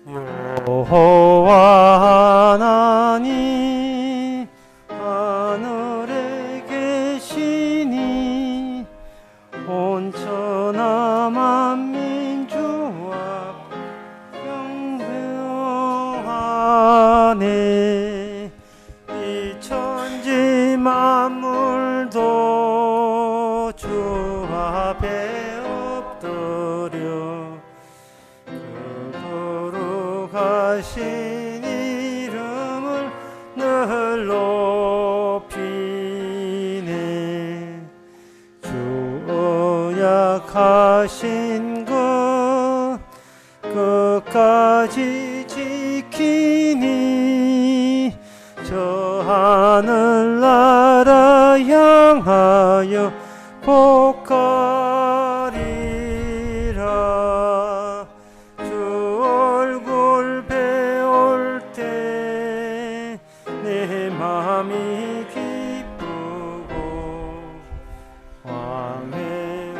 여호와 하나님 하늘에 계시니 온천하 만민주와 경배하네. 이 천지 만물도 주 앞에 엎드려 그 거룩하신 이름을 늘 높이네. 주 약하신 것 끝까지 지키니 저 하늘나라 향하여 복하리라. 주 얼굴 배울 때 내 마음이 기쁘고 왕의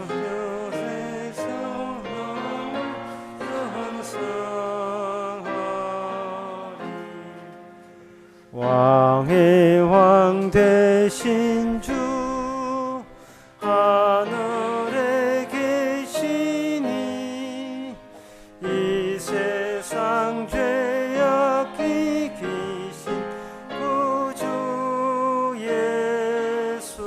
뜻에서 찬송하리. 왕의 왕 되신 주 하늘에 계시니 이 세상 죄악 이기신 구주 예수.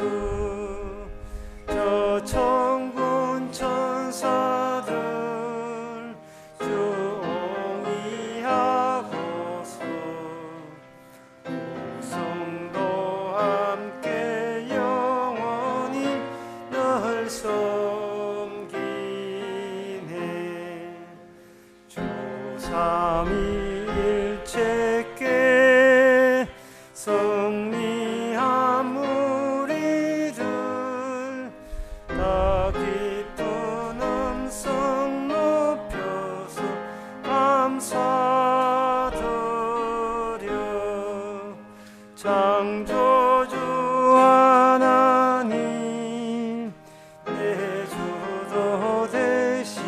저 천군 천사들 주옹이하고서 성도 함께 영원히 널 섬기네. 주 삼위일체께 승리한 무리들 다 기쁜 음성 높여서 감사드려. 창조주 하나님 내 주도 되시니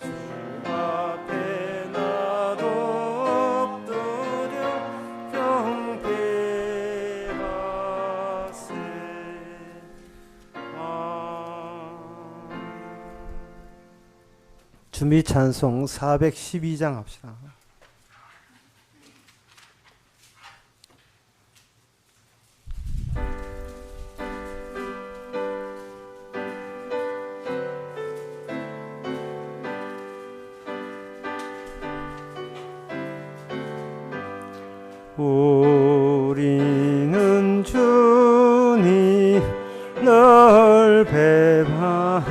주 앞에 나도 엎드려 경배하세. 준비 찬송 412장 합시다. 우리는 주님 널 배반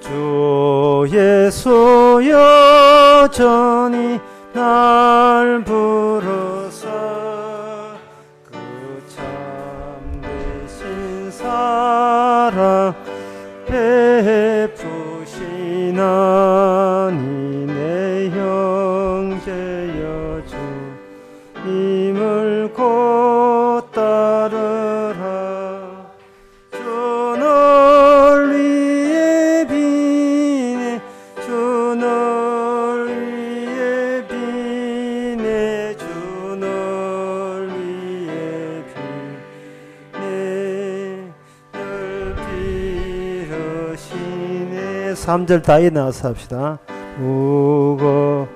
주 예수 여전히 날 부르사 그 참되신 사랑 베푸시나니 내 형제여 주님을 곧 따르라. 주 널 위해 비네 주 널 위해 비네 주 널 위해 비네 널 빌으시네. 3절 다 일어나서 합시다. 무겁지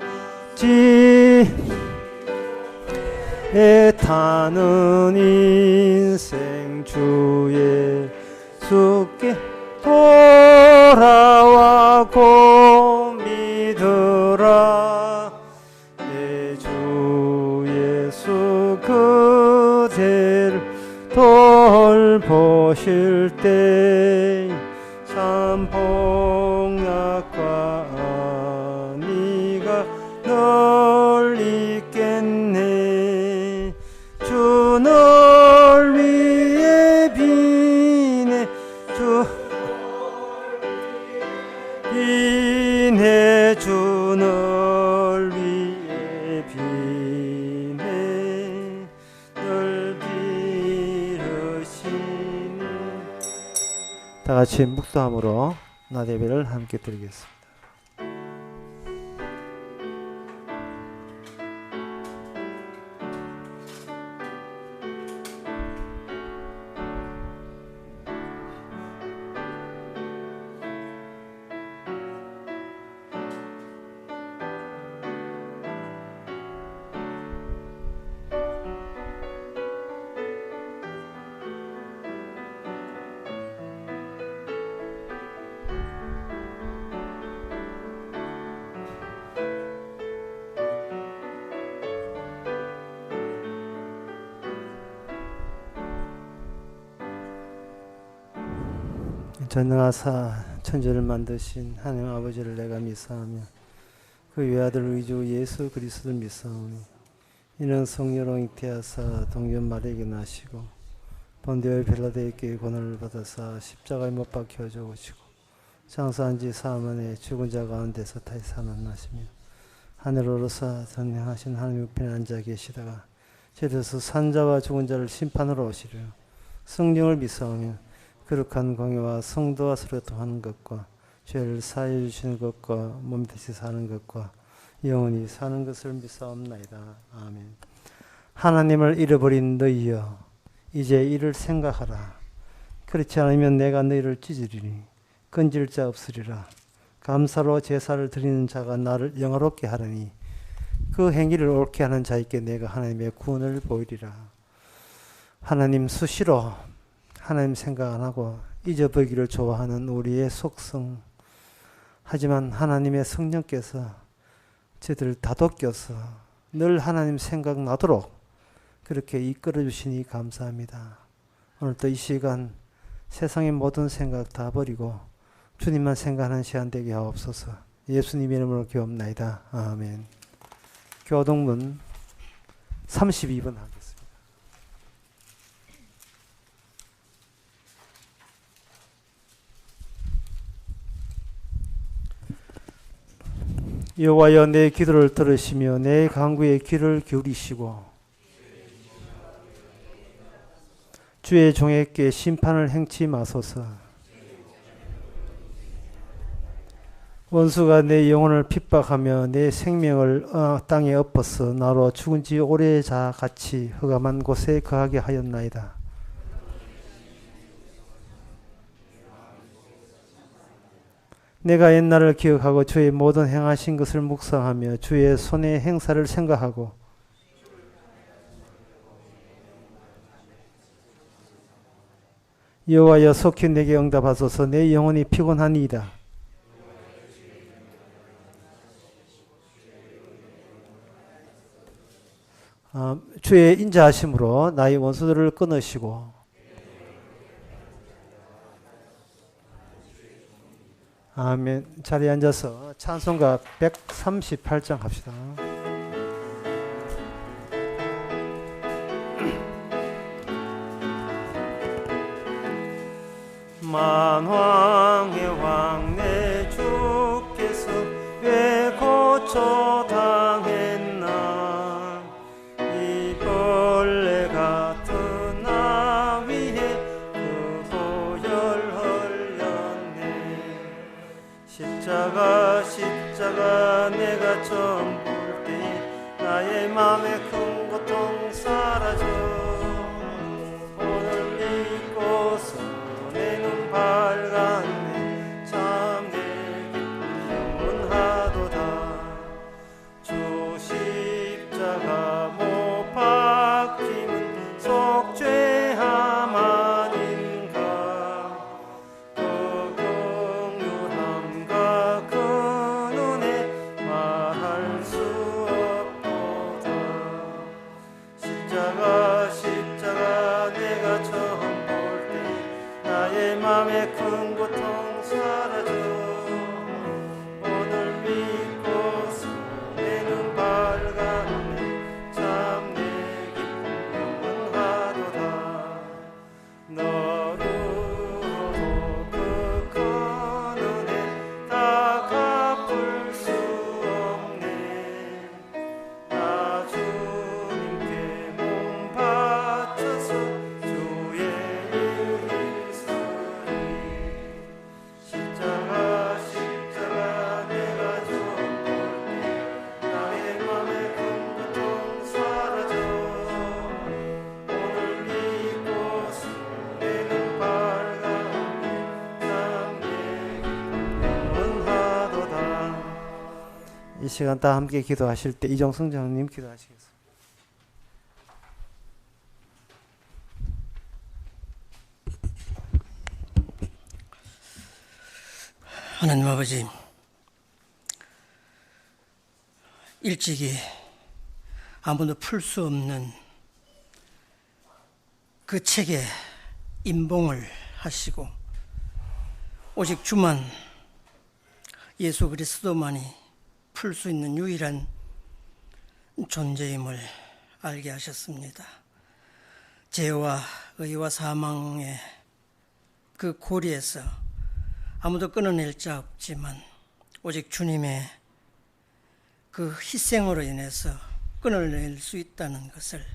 애타는 인생 주 예수께 돌아와 곧 믿으라. 내 주 예수 그대를 돌보실 때 참 복락과 네가 널 잊겠네. 주 널 위해 비네 주 비네 주 널 위해 비네 널 빌으시니. 다 같이 묵도함으로 낮 예배를 함께 드리겠습니다. 전능하사 천지를 만드신 하나님 아버지를 내가 믿사오며 그 외아들 우리 주 예수 그리스도를 믿사오니 이는 성령으로 잉태하사 동전 마리아에게 나시고 본디오 빌라도에게 고난을 받아사 십자가에 못 박혀 죽으시고 장사한 지 사흘 만에 죽은 자 가운데서 다시 살아나시며 하늘로 오르사 전능하신 하나님 우편에 앉아 계시다가 저리서 산자와 죽은 자를 심판으로 오시려 성령을 믿사오며 거룩한 공예와 성도와 서로 통하는 것과 죄를 사해 주시는 것과 몸 다시 사는 것과 영원히 사는 것을 믿사옵나이다. 아멘. 하나님을 잃어버린 너희여 이제 이를 생각하라. 그렇지 않으면 내가 너희를 찢으리니 건질 자 없으리라. 감사로 제사를 드리는 자가 나를 영화롭게 하려니 그 행위를 옳게 하는 자에게 내가 하나님의 구원을 보이리라. 하나님 수시로 하나님 생각 안 하고 잊어버리기를 좋아하는 우리의 속성. 하지만 하나님의 성령께서 저들을 다독여서 늘 하나님 생각 나도록 그렇게 이끌어 주시니 감사합니다. 오늘도 이 시간 세상의 모든 생각 다 버리고 주님만 생각하는 시간 되게 하옵소서. 예수님 이름으로 기도합나이다. 아멘. 교동문 32번 하겠습니다. 여호와여 내 기도를 들으시며 내 간구에 귀를 기울이시고 주의 종에게 심판을 행치 마소서. 원수가 내 영혼을 핍박하며 내 생명을 땅에 엎어서 나로 죽은 지 오래자 같이 흑암한 곳에 거하게 하였나이다. 내가 옛날을 기억하고 주의 모든 행하신 것을 묵상하며 주의 손의 행사를 생각하고 여호와여 속히 내게 응답하소서. 내 영혼이 피곤하니이다. 주의 인자하심으로 나의 원수들을 끊으시고 아멘. 자리에 앉아서 찬송가 138장 합시다. 만왕의 왕 내 주께서 왜 고쳐 당했나. 이 벌레 같은 나 위에 그 보혈 흘렸네. 십자가 내가 처음 볼 때 나의 맘에 큰 고통 사라져. 오늘 믿고서 내 눈 밝았네. 참 내 기쁨 영원하도다. 주 십자가 못 박힘은 속죄함 아닌가. 그 긍휼함과 그 은혜 말할 수 없도다. 십자가 이 시간 다 함께 기도하실 때 이정승 장로님 기도하시겠습니다. 하나님 아버지, 일찍이 아무도 풀 수 없는 그 책에 임봉을 하시고 오직 주만, 예수 그리스도만이 풀 수 있는 유일한 존재임을 알게 하셨습니다. 죄와 의와 사망의 그 고리에서 아무도 끊어낼 자 없지만 오직 주님의 그 희생으로 인해서 끊어낼 수 있다는 것을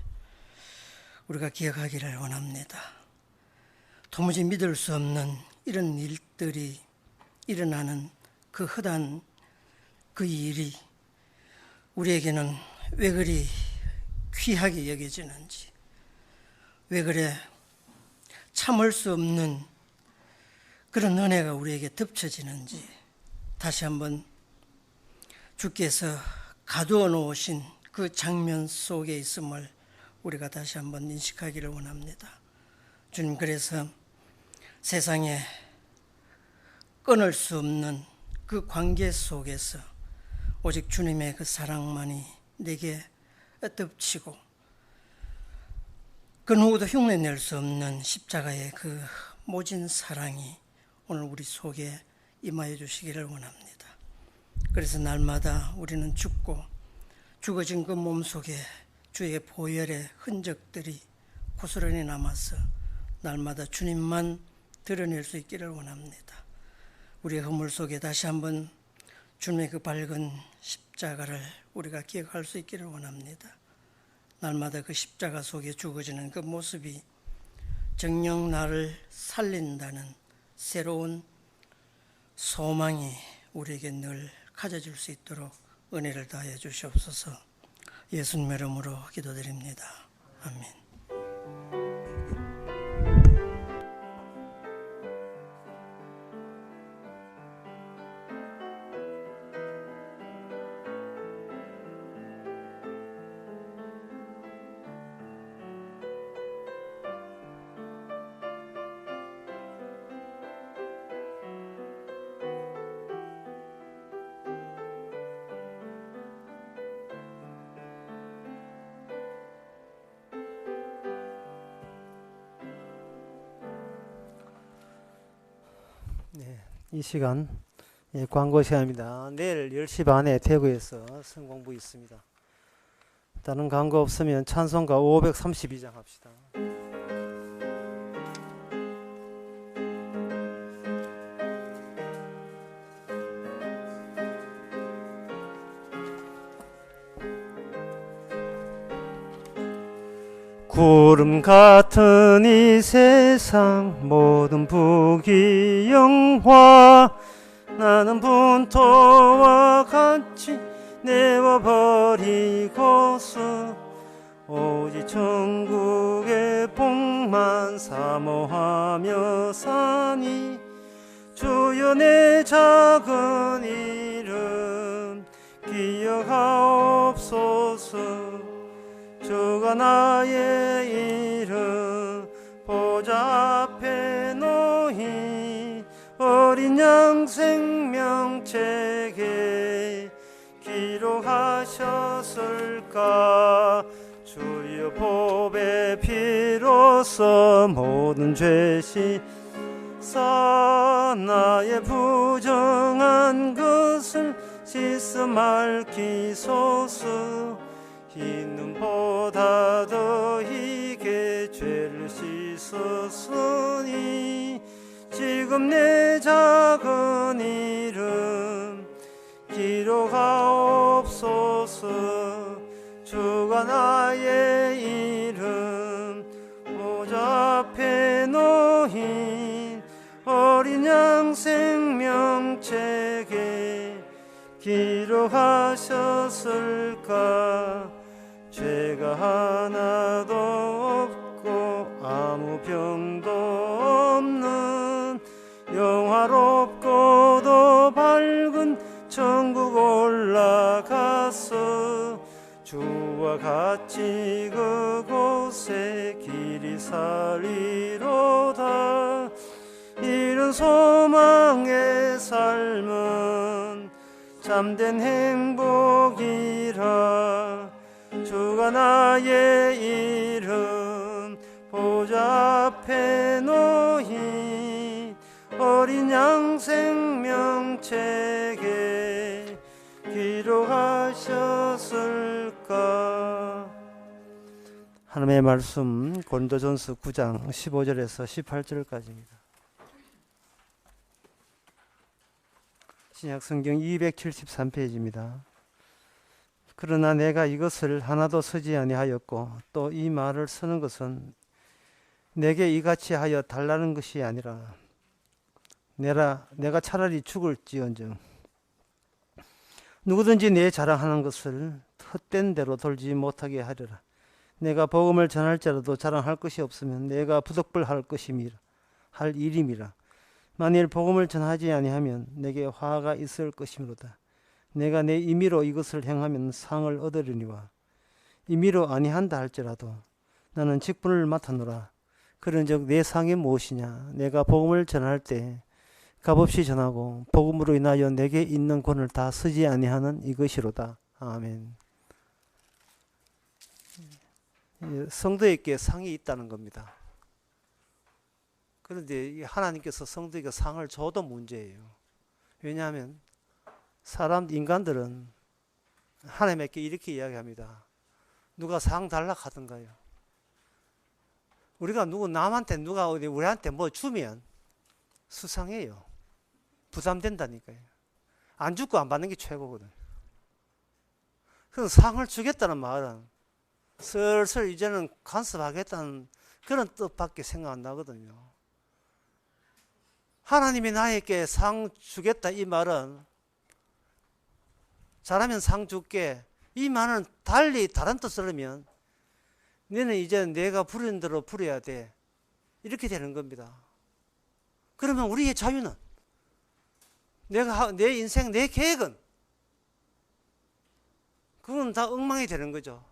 우리가 기억하기를 원합니다. 도무지 믿을 수 없는 이런 일들이 일어나는 그 허다한 그 일이 우리에게는 왜 그리 귀하게 여겨지는지, 왜 그래 참을 수 없는 그런 은혜가 우리에게 덮쳐지는지 다시 한번 주께서 가두어 놓으신 그 장면 속에 있음을 우리가 다시 한번 인식하기를 원합니다. 주님, 그래서 세상에 끊을 수 없는 그 관계 속에서 오직 주님의 그 사랑만이 내게 덮치고 그 누구도 흉내낼 수 없는 십자가의 그 모진 사랑이 오늘 우리 속에 임하여 주시기를 원합니다. 그래서 날마다 우리는 죽고 죽어진 그 몸 속에 주의 보혈의 흔적들이 고스란히 남아서 날마다 주님만 드러낼 수 있기를 원합니다. 우리의 허물 속에 다시 한번 주님의 그 밝은 십자가를 우리가 기억할 수 있기를 원합니다. 날마다 그 십자가 속에 죽어지는 그 모습이 정녕 나를 살린다는 새로운 소망이 우리에게 늘 가져질 수 있도록 은혜를 다해 주시옵소서. 예수님의 이름으로 기도드립니다. 아멘. 이 시간 광고 시간입니다. 내일 10시 반에 대구에서 성공부 있습니다. 다른 광고 없으면 찬송가 532장 합시다. 구름 같은 이 세상 모든 부귀영화 나는 분토와 같이 내어버리고서 오직 천국의 복만 사모하며 사니 주여 내 작은 이름 기억하옵소서. 주가 나의 이름 보좌 앞에 놓인 어린 양 생명책에 기록하셨을까. 주여 보배 피로써 모든 죄 씻어 나의 부정한 것을 씻어 맑히소서. 흰 눈보다 더 희게 죄를 씻었으니 지금 내 작은 이름 기록하옵소서. 주가 나의 이름 보좌 앞에 놓인 어린 양 생명책에 기록하셨을까. 죄가 하나도 없고 아무 병도 없는 영화롭고도 밝은 천국 올라가 주와 같이 그곳에 길이 살리로다. 이런 소망의 삶은 참된 행복이라. 주가 나의 이름 보좌 앞에 놓인 어린 양 생명책에 기록하셨을까. 하나님의 말씀 고린도전서 9장 15절에서 18절까지입니다. 신약성경 273페이지입니다. 그러나 내가 이것을 하나도 쓰지 아니하였고 또 이 말을 쓰는 것은 내게 이같이 하여 달라는 것이 아니라 내가 차라리 죽을지언정 누구든지 내 자랑하는 것을 헛된 대로 돌지 못하게 하리라. 내가 복음을 전할지라도 자랑할 것이 없으면 내가 부득불할 것임이라 할 일임이라. 만일 복음을 전하지 아니하면 내게 화가 있을 것이므로다. 내가 내 임의로 이것을 행하면 상을 얻으리니와 임의로 아니한다 할지라도 나는 직분을 맡아노라. 그런즉 내 상이 무엇이냐? 내가 복음을 전할 때 값없이 전하고 복음으로 인하여 내게 있는 권을 다 쓰지 아니하는 이것이로다. 아멘. 성도에게 상이 있다는 겁니다. 그런데 하나님께서 성도에게 상을 줘도 문제예요. 왜냐하면 인간들은 하나님께 이렇게 이야기합니다. 누가 상 달라 하던가요? 우리가 누가 우리한테 뭐 주면 수상해요. 부담된다니까요. 안 주고 안 받는 게 최고거든. 그래서 상을 주겠다는 말은 슬슬 이제는 간섭하겠다는 그런 뜻밖에 생각 안 나거든요. 하나님이 나에게 상 주겠다 이 말은 잘하면 상 줄게 이 말은 달리 다른 뜻을 하면 너는 이제 내가 부르는 대로 부려야 돼 이렇게 되는 겁니다. 그러면 우리의 자유는 내 인생 내 계획은 그건 다 엉망이 되는 거죠.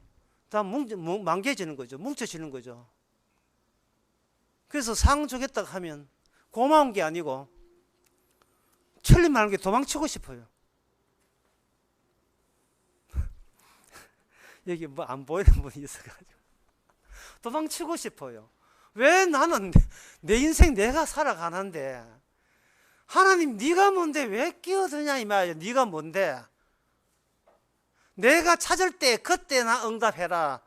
다 망개지는 거죠. 뭉쳐지는 거죠. 그래서 상 주겠다고 하면 고마운 게 아니고 천리 말하는 게 도망치고 싶어요. 여기 뭐 안 보이는 분이 있어가지고 도망치고 싶어요. 왜 나는 내 인생 내가 살아가는데 하나님 네가 뭔데 왜 끼어드냐 이 말이야. 네가 뭔데 내가 찾을 때 그때나 응답해라.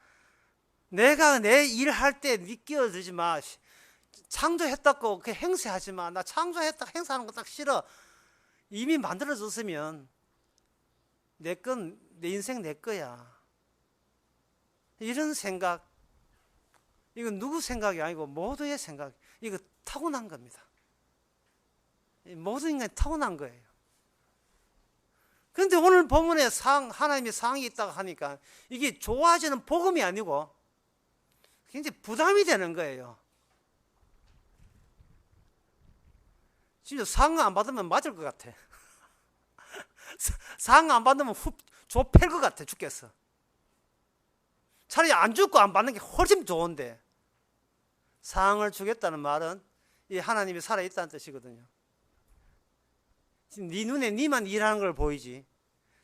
내가 내 일할 때 네 끼어들지 마. 창조했다고 그 행세하지 마. 나 창조했다 행사하는 거 딱 싫어. 이미 만들어졌으면 내 인생 내 거야. 이런 생각, 이건 누구 생각이 아니고 모두의 생각. 이거 타고난 겁니다. 모든 인간이 타고난 거예요. 그런데 오늘 본문에 하나님의 상이 있다고 하니까 이게 좋아지는 복음이 아니고 굉장히 부담이 되는 거예요. 진짜 상 안 받으면 맞을 것 같아. 상 안 받으면 좁힐 것 같아 죽겠어. 차라리 안 죽고 안 받는 게 훨씬 좋은데 상을 주겠다는 말은 이 하나님이 살아있다는 뜻이거든요. 네 눈에 네만 일하는 걸 보이지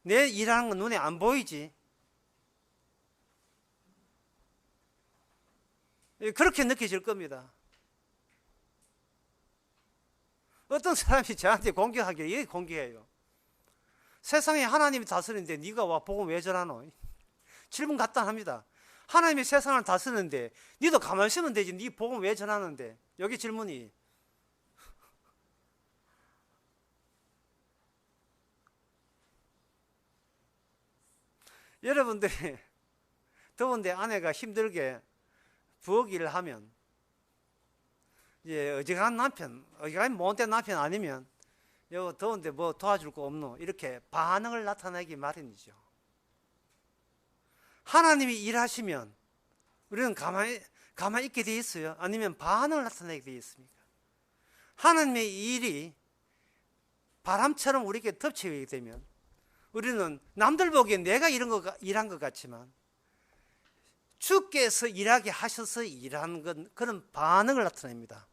내 일하는 건 눈에 안 보이지. 그렇게 느껴질 겁니다. 어떤 사람이 저한테 공격하기를 이렇게 공격해요. 세상에 하나님이 다스리는데 네가 와 복음 왜 전하노? 질문 갖다 합니다. 하나님이 세상을 다스리는데 네도 가만히 있으면 되지. 네 복음 왜 전하는데? 여기 질문이. 여러분들이 더운데 아내가 힘들게 부엌 일을 하면 이제 어지간한 못된 남편 아니면 여 더운데 뭐 도와줄 거 없노? 이렇게 반응을 나타내기 마련이죠. 하나님이 일하시면 우리는 가만히 있게 돼 있어요? 아니면 반응을 나타내게 돼 있습니까? 하나님의 일이 바람처럼 우리에게 덮치게 되면 우리는 남들 보기엔 내가 일한 것 같지만 주께서 일하게 하셔서 일하는 건 그런 반응을 나타냅니다.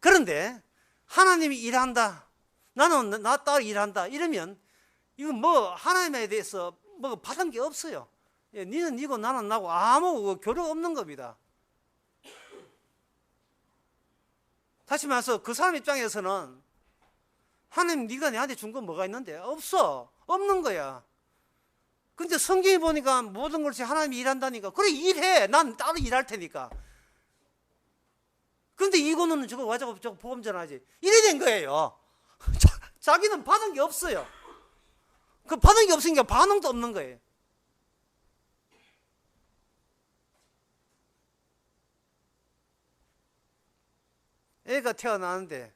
그런데 하나님이 일한다, 나는 나 따라 일한다 이러면 이건 뭐 하나님에 대해서 뭐 받은 게 없어요. 예, 니는 니고 나는 나고 아무 교류 없는 겁니다. 다시 말해서 그 사람 입장에서는 하나님 네가 내한테 준 건 뭐가 있는데? 없어. 없는 거야. 근데 성경에 보니까 모든 것이 하나님이 일한다니까. 그래 일해. 난 따로 일할 테니까. 근데 이거는 저거 와자고 저거 복음 전하지. 이래 된 거예요. 자기는 받은 게 없어요. 그 받은 게 없으니까 반응도 없는 거예요. 애가 태어나는데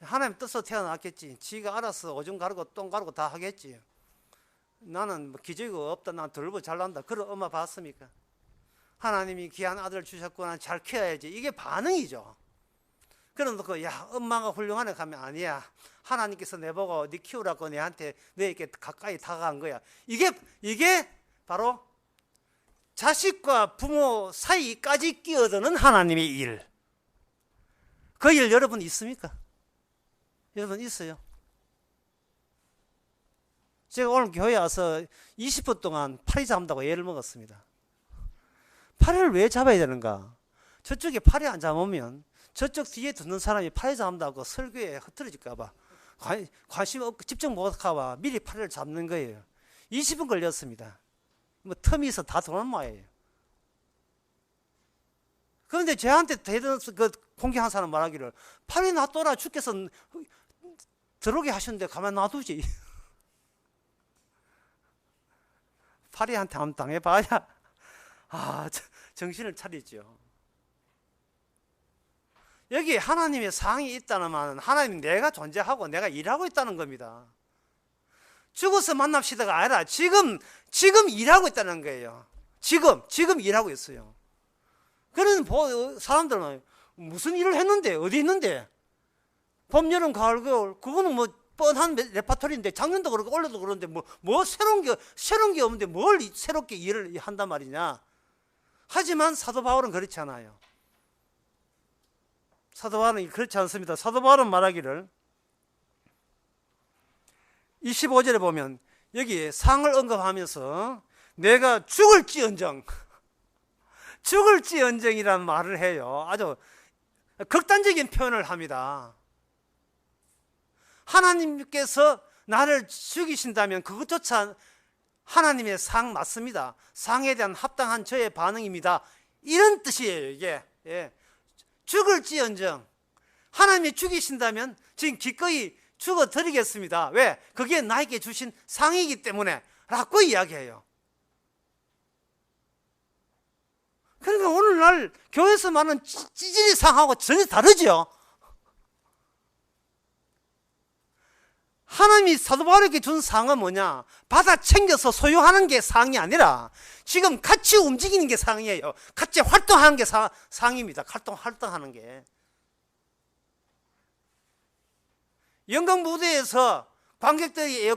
하나님 뜻으로 태어났겠지. 지가 알아서 오줌 가르고 똥 가르고 다 하겠지. 나는 뭐 기저귀가 없다, 난 덜보 잘난다, 그런 엄마 봤습니까? 하나님이 귀한 아들 주셨구나, 잘 키워야지. 이게 반응이죠. 그래놓고 야 엄마가 훌륭하네 가면 아니야, 하나님께서 내보고 네 키우라고 내한테 너에게 가까이 다가간 거야. 이게 바로 자식과 부모 사이까지 끼어드는 하나님의 일. 그 일 여러분 있습니까? 여러분 있어요? 제가 오늘 교회 와서 20분 동안 팔이 잡는다고 애를 먹었습니다. 팔을 왜 잡아야 되는가? 저쪽에 팔이 안 잡으면 저쪽 뒤에 듣는 사람이 팔이 잡는다고 설교에 흐트러질까봐 관심 없고 집중 못할까봐 미리 팔을 잡는 거예요. 20분 걸렸습니다. 뭐 텀이 있어 다 도는 모양이에요. 그런데 저한테 대들어서 그 공개한 사람 말하기를 팔이 놔둬라, 주께서 들어오게 하셨는데 가만 놔두지. 파리한테 한번 당해봐야 정신을 차리죠. 여기 하나님의 상이 있다는 말은 하나님이 내가 존재하고 내가 일하고 있다는 겁니다. 죽어서 만납시다가 아니라 지금 일하고 있다는 거예요. 지금 일하고 있어요. 그런 사람들은 무슨 일을 했는데, 어디 있는데? 봄, 여름, 가을, 겨울, 그거는 뭐 뻔한 레파토리인데 작년도 그렇고 올해도 그런데 뭐 새로운 게 없는데 뭘 새롭게 일을 한단 말이냐. 하지만 사도 바울은 그렇지 않아요. 사도 바울은 그렇지 않습니다. 사도 바울은 말하기를 25절에 보면 여기 상을 언급하면서 내가 죽을지언정이라는 말을 해요. 아주 극단적인 표현을 합니다. 하나님께서 나를 죽이신다면 그것조차 하나님의 상 맞습니다. 상에 대한 합당한 저의 반응입니다. 이런 뜻이에요. 이게 죽을지언정 하나님이 죽이신다면 지금 기꺼이 죽어드리겠습니다. 왜? 그게 나에게 주신 상이기 때문에 라고 이야기해요. 그러니까 오늘날 교회에서 말하는 찌질이 상하고 전혀 다르죠. 하나님이 사도 바울에게 준 상은 뭐냐? 받아 챙겨서 소유하는 게 상이 아니라 지금 같이 움직이는 게 상이에요. 같이 활동하는 게 상입니다. 활동하는 게. 영광 무대에서 관객들이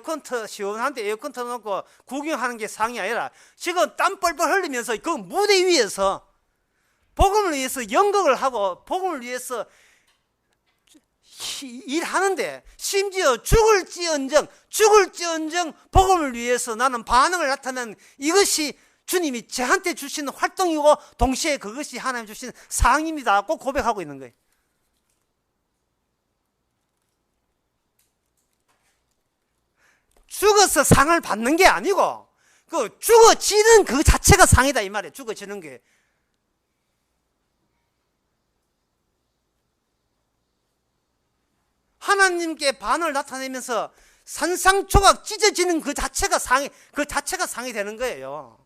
시원한데 에어컨 틀어놓고 구경하는 게 상이 아니라 지금 땀 뻘뻘 흘리면서 그 무대 위에서 복음을 위해서 연극을 하고 복음을 위해서 일하는데 심지어 죽을지언정 복음을 위해서 나는 반응을 나타내는 이것이 주님이 저한테 주신 활동이고 동시에 그것이 하나님 주신 상입니다. 꼭 고백하고 있는 거예요. 죽어서 상을 받는 게 아니고 그 죽어지는 그 자체가 상이다 이 말이에요. 죽어지는 게. 하나님께 반응을 나타내면서 산상조각 찢어지는 그 자체가 상이 되는 거예요.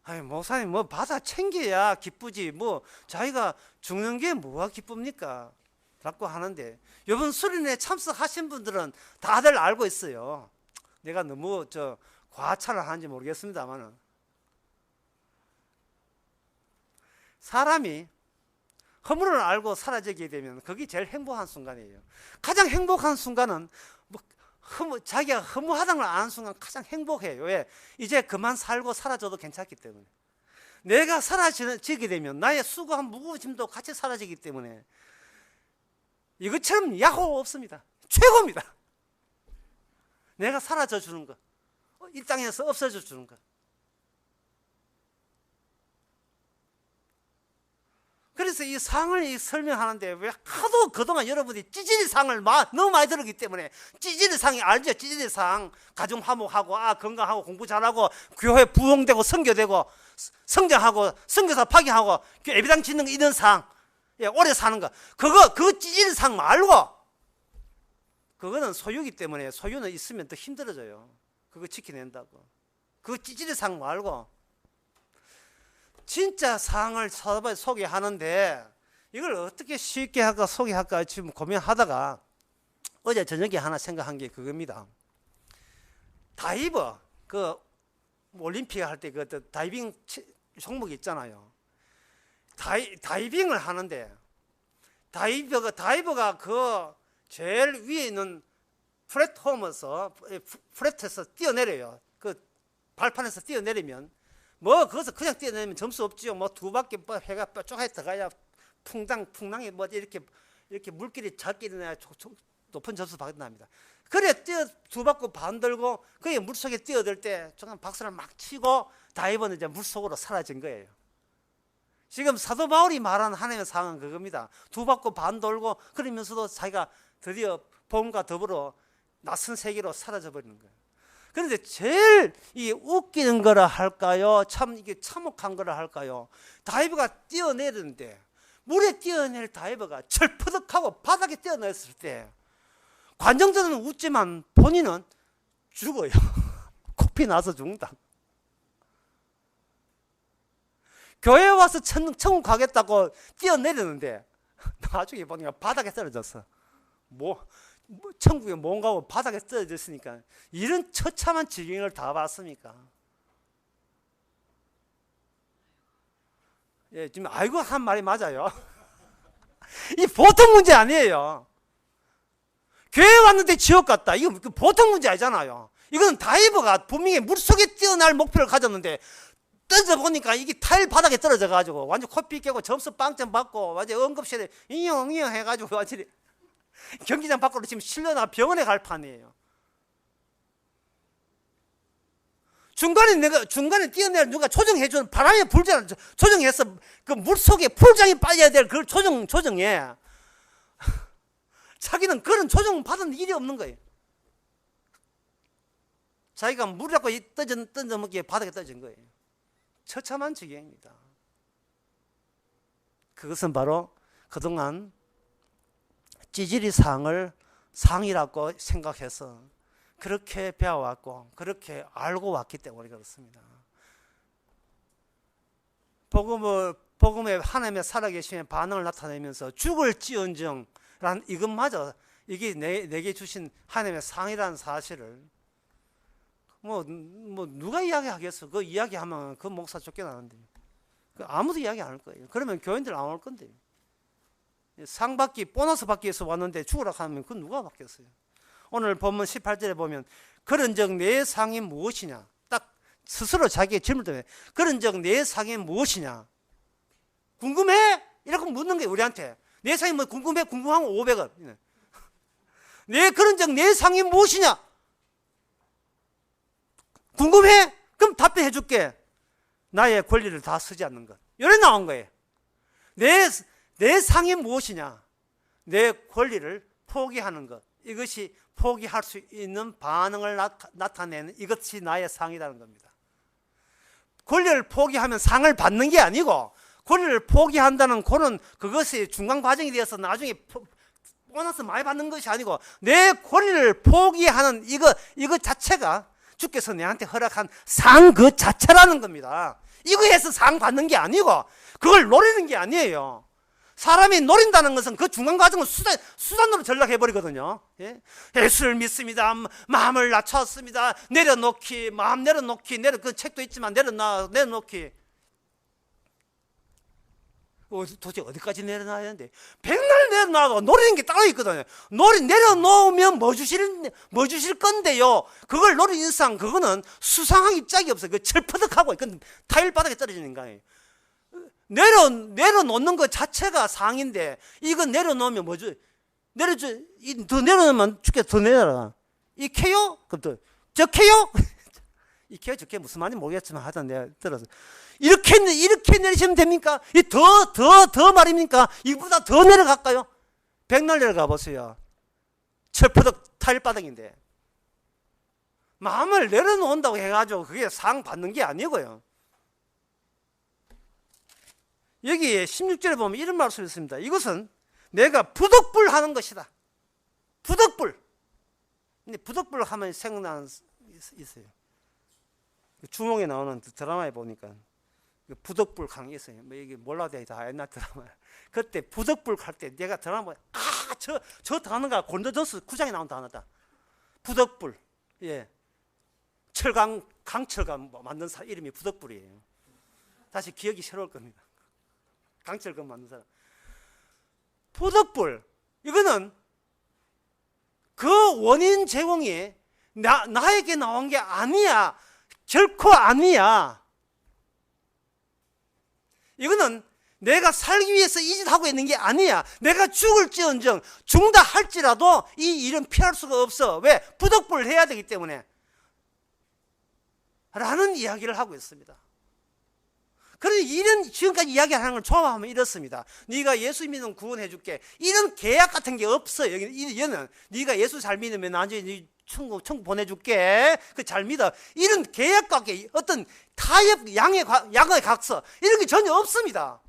아니, 목사님 뭐 받아 챙겨야 기쁘지 뭐 자기가 죽는 게 뭐가 기쁩니까? 라고 하는데 이번 수련회에 참석하신 분들은 다들 알고 있어요. 내가 너무 과찬을 하는지 모르겠습니다만 사람이 허물을 알고 사라지게 되면 그게 제일 행복한 순간이에요. 가장 행복한 순간은 뭐 자기가 허무하다는 걸 아는 순간 가장 행복해요. 왜? 이제 그만 살고 사라져도 괜찮기 때문에. 내가 사라지게 되면 나의 수고한 무거운 짐도 같이 사라지기 때문에 이것처럼 야호 없습니다. 최고입니다. 내가 사라져 주는 것, 이 땅에서 없어져 주는 것. 그래서 이 상을 설명하는데 왜 하도 그동안 여러분이 찌질이 상을 너무 많이 들었기 때문에 찌질이 상이 알죠? 찌질이 상. 가정 화목하고 건강하고 공부 잘하고 교회 부흥되고 선교되고 성장하고 선교사 파견하고 예배당 짓는 거 이런 상. 예, 오래 사는 거. 그거 찌질이 상 말고 그거는 소유기 때문에 소유는 있으면 더 힘들어져요. 그거 지켜낸다고. 그거 찌질이 상 말고 진짜 상을 소개하는데 이걸 어떻게 쉽게 할까 소개할까 지금 고민하다가 어제 저녁에 하나 생각한 게 그겁니다. 다이버 올림픽 할 때 그 다이빙 종목이 있잖아요. 다이빙을 하는데 다이버가 그 제일 위에 있는 플랫에서 뛰어내려요. 그 발판에서 뛰어내리면 거기서 그냥 뛰어내면 점수 없지요. 두 바퀴 해가 뾰족하게 들어가야 풍랑이 이렇게 물길이 잘 끼리나야 높은 점수 받는답니다. 그래 두 바퀴 반 들고 그게 물속에 뛰어들 때 조금 박수를 막 치고 다이버는 이제 물속으로 사라진 거예요. 지금 사도 바울이 말하는 하나님의 상황은 그겁니다. 두 바퀴 반 돌고 그러면서도 자기가 드디어 복음과 더불어 낯선 세계로 사라져 버리는 거예요. 그런데 제일 이 웃기는 거라 할까요? 참 이게 참혹한 거라 할까요? 다이버가 뛰어내리는데 물에 뛰어낼 다이버가 철퍼덕하고 바닥에 뛰어냈을 때 관중들은 웃지만 본인은 죽어요. 코피 나서 죽는다. 교회 와서 천국 가겠다고 뛰어내리는데 나중에 보니까 바닥에 떨어졌어. 천국에 뭔가 바닥에 떨어졌으니까 이런 처참한 지경을 다 봤습니까? 예, 지금 아이고 한 말이 맞아요. 이 보통 문제 아니에요. 교회 왔는데 지옥 갔다. 이거 보통 문제 아니잖아요. 이건 다이버가 분명히 물속에 뛰어날 목표를 가졌는데 던져보니까 이게 타일 바닥에 떨어져가지고 완전 코피 깨고 점수 빵점 받고 완전 응급실에 잉영 해가지고 완전히 경기장 밖으로 지금 실려나가 병원에 갈 판이에요. 중간에 뛰어내려 누가 조정해주는 바람에 불잖아. 조정해서 그 물속에 풀장이 빠져야 될 그걸 조정해. 자기는 그런 조정 받은 일이 없는 거예요. 자기가 물 잡고 던져먹기에 바닥에 떨어진 거예요. 처참한 지경입니다. 그것은 바로 그동안 찌질이 상을 상이라고 생각해서 그렇게 배워왔고 그렇게 알고 왔기 때문에 그렇습니다. 복음에 하나님의 살아계심의 반응을 나타내면서 죽을지언정 라는 이것마저 이게 내게 주신 하나님의 상이라는 사실을 누가 이야기하겠어? 그 이야기하면 그 목사 쫓겨나는데 아무도 이야기 안 할 거예요. 그러면 교인들 안 올 건데 상 받기 보너스 받기 위해서 왔는데 죽으라 하면 그건 누가 받겠어요? 오늘 본문 18절에 보면 그런즉 내 상이 무엇이냐? 딱 스스로 자기의 질문을 해. 그런즉 내 상이 무엇이냐? 궁금해? 이렇게 묻는 거예요. 우리한테. 내 상이 뭐 궁금해? 궁금하면 500원. 그런즉 내 상이 무엇이냐? 궁금해? 그럼 답변해 줄게. 나의 권리를 다 쓰지 않는 것. 이래 나온 거예요. 내 상이 무엇이냐? 내 권리를 포기하는 것. 이것이 포기할 수 있는 반응을 나타내는 이것이 나의 상이라는 겁니다. 권리를 포기하면 상을 받는 게 아니고 권리를 포기한다는 그것이 중간 과정이 되어서 나중에 보너스 많이 받는 것이 아니고 내 권리를 포기하는 이거 자체가 주께서 내한테 허락한 상 그 자체라는 겁니다. 이거에서 상 받는 게 아니고 그걸 노리는 게 아니에요. 사람이 노린다는 것은 그 중간 과정을 수단으로 전락해버리거든요. 예? 예수를 믿습니다. 마음을 낮췄습니다. 마음 내려놓기, 그 책도 있지만 내려놓기. 도대체 어디까지 내려놔야 되는데 백날 내려놔도 노리는 게 따로 있거든요. 내려놓으면 뭐 주실 건데요. 그걸 노리는 이상 그거는 수상하기 짝이 없어요. 그 철퍼덕하고 이건 타일 바닥에 떨어지는 거예요. 내려놓는 것 자체가 상인데 이건 내려놓으면 뭐죠? 더 내려놓으면 죽게 더 내려라. 이 캐요? 그럼 저 캐요? 이 캐요? 저 캐 무슨 말인지 모르겠지만 하여튼 내가 들어서 이렇게 내리시면 됩니까? 이 더 말입니까? 이보다 더 내려갈까요? 백날 내려가 보세요. 철퍼덕 타일 바닥인데 마음을 내려놓는다고 해가지고 그게 상 받는 게 아니고요. 여기 16절에 보면 이런 말씀이 있습니다. 이것은 내가 부덕불 하는 것이다. 부덕불. 근데 부덕불 하면 생각나는 있어요. 주몽에 나오는 드라마에 보니까 부덕불 강이 있어요. 뭐 이게 몰라도 다 옛날 드라마. 그때 부덕불 할 때 내가 드라마 저 단어가 곤더전스 9장에 나온 단어다. 부덕불. 예. 강철감 만든 사람 이름이 부덕불이에요. 다시 기억이 새로울 겁니다. 강철감 만든 사람. 부덕불. 이거는 그 원인 제공이 나에게 나온 게 아니야. 결코 아니야. 이거는 내가 살기 위해서 이 짓 하고 있는 게 아니야. 내가 죽을지언정 죽는다 할지라도 이 일은 피할 수가 없어. 왜? 부덕불을 해야 되기 때문에. 라는 이야기를 하고 있습니다. 그런데 이런 지금까지 이야기하는 걸 종합하면 이렇습니다. 네가 예수 믿으면 구원해 줄게. 이런 계약 같은 게 없어요. 여기는 네가 예수 잘 믿으면 나중에 네 천국 보내줄게. 그 잘 믿어. 이런 계약밖에 어떤 타협, 양의 각서 이런 게 전혀 없습니다.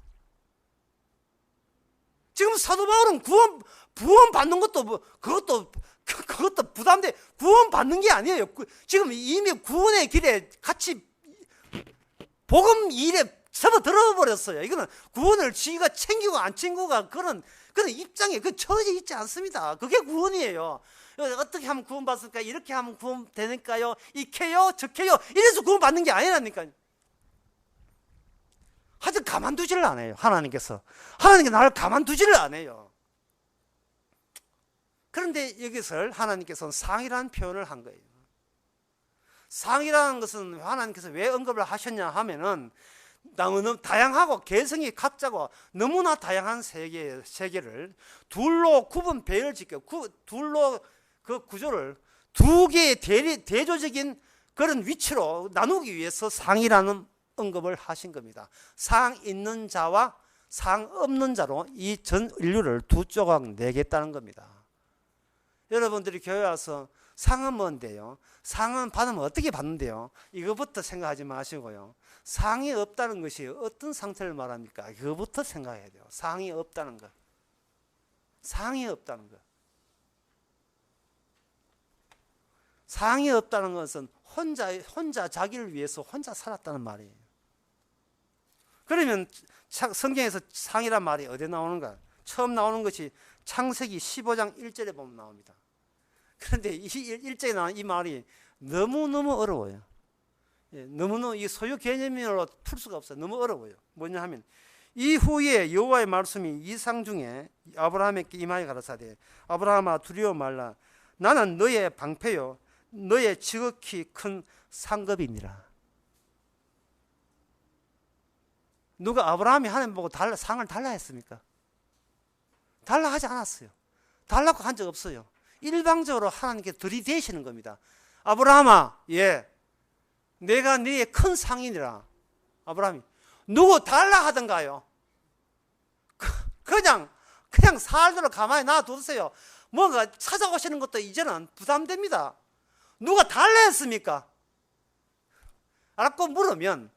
지금 사도 바울은 구원 받는 것도 그것도 부담돼. 구원 받는 게 아니에요. 지금 이미 구원의 길에 같이 복음 일에 접어들어 버렸어요. 이거는 구원을 지가 챙기고 안 챙기고가 그런 입장에 처져 있지 않습니다. 그게 구원이에요. 어떻게 하면 구원 받을까? 이렇게 하면 구원 되니까요. 이케요, 저케요. 이래서 구원 받는 게 아니라니까요. 하여튼 가만두지를 않아요. 하나님께서 나를 가만두지를 않아요. 그런데 여기서 하나님께서는 상이라는 표현을 한 거예요. 상이라는 것은 하나님께서 왜 언급을 하셨냐 하면은 너무 다양하고 개성이 각자고 너무나 다양한 세계를 둘로 구분 배열 짓고 둘로 그 구조를 두 개의 대조적인 그런 위치로 나누기 위해서 상이라는 언급을 하신 겁니다. 상 있는 자와 상 없는 자로 이 전 인류를 두 조각 내겠다는 겁니다. 여러분들이 교회 와서 상은 뭔데요? 상은 받으면 어떻게 받는데요? 이거부터 생각하지 마시고요. 상이 없다는 것이 어떤 상태를 말합니까? 그거부터 생각해야 돼요. 상이 없다는 것. 상이 없다는 것. 상이 없다는 것은 혼자 자기를 위해서 혼자 살았다는 말이에요. 그러면 성경에서 상이란 말이 어디에 나오는가? 처음 나오는 것이 창세기 15장 1절에 보면 나옵니다. 그런데 이 1절에 나오는 이 말이 너무너무 어려워요. 너무너무 이 소유 개념으로 풀 수가 없어요. 너무 어려워요. 뭐냐 하면 이후에 여호와의 말씀이 이상 중에 아브라함에게 임하여 가라사대 아브라함아 두려워 말라 나는 너의 방패요 너의 지극히 큰 상급이니라. 누가 아브라함이 하나님 보고 상을 달라 했습니까? 달라 하지 않았어요. 달라고 한 적 없어요. 일방적으로 하나님께 들이대시는 겁니다. 아브라함아, 내가 네의 큰 상이니라. 아브라함이 누구 달라 하던가요? 그냥 살도록 가만히 놔두세요. 뭔가 찾아오시는 것도 이제는 부담됩니다. 누가 달라 했습니까? 알았고 물으면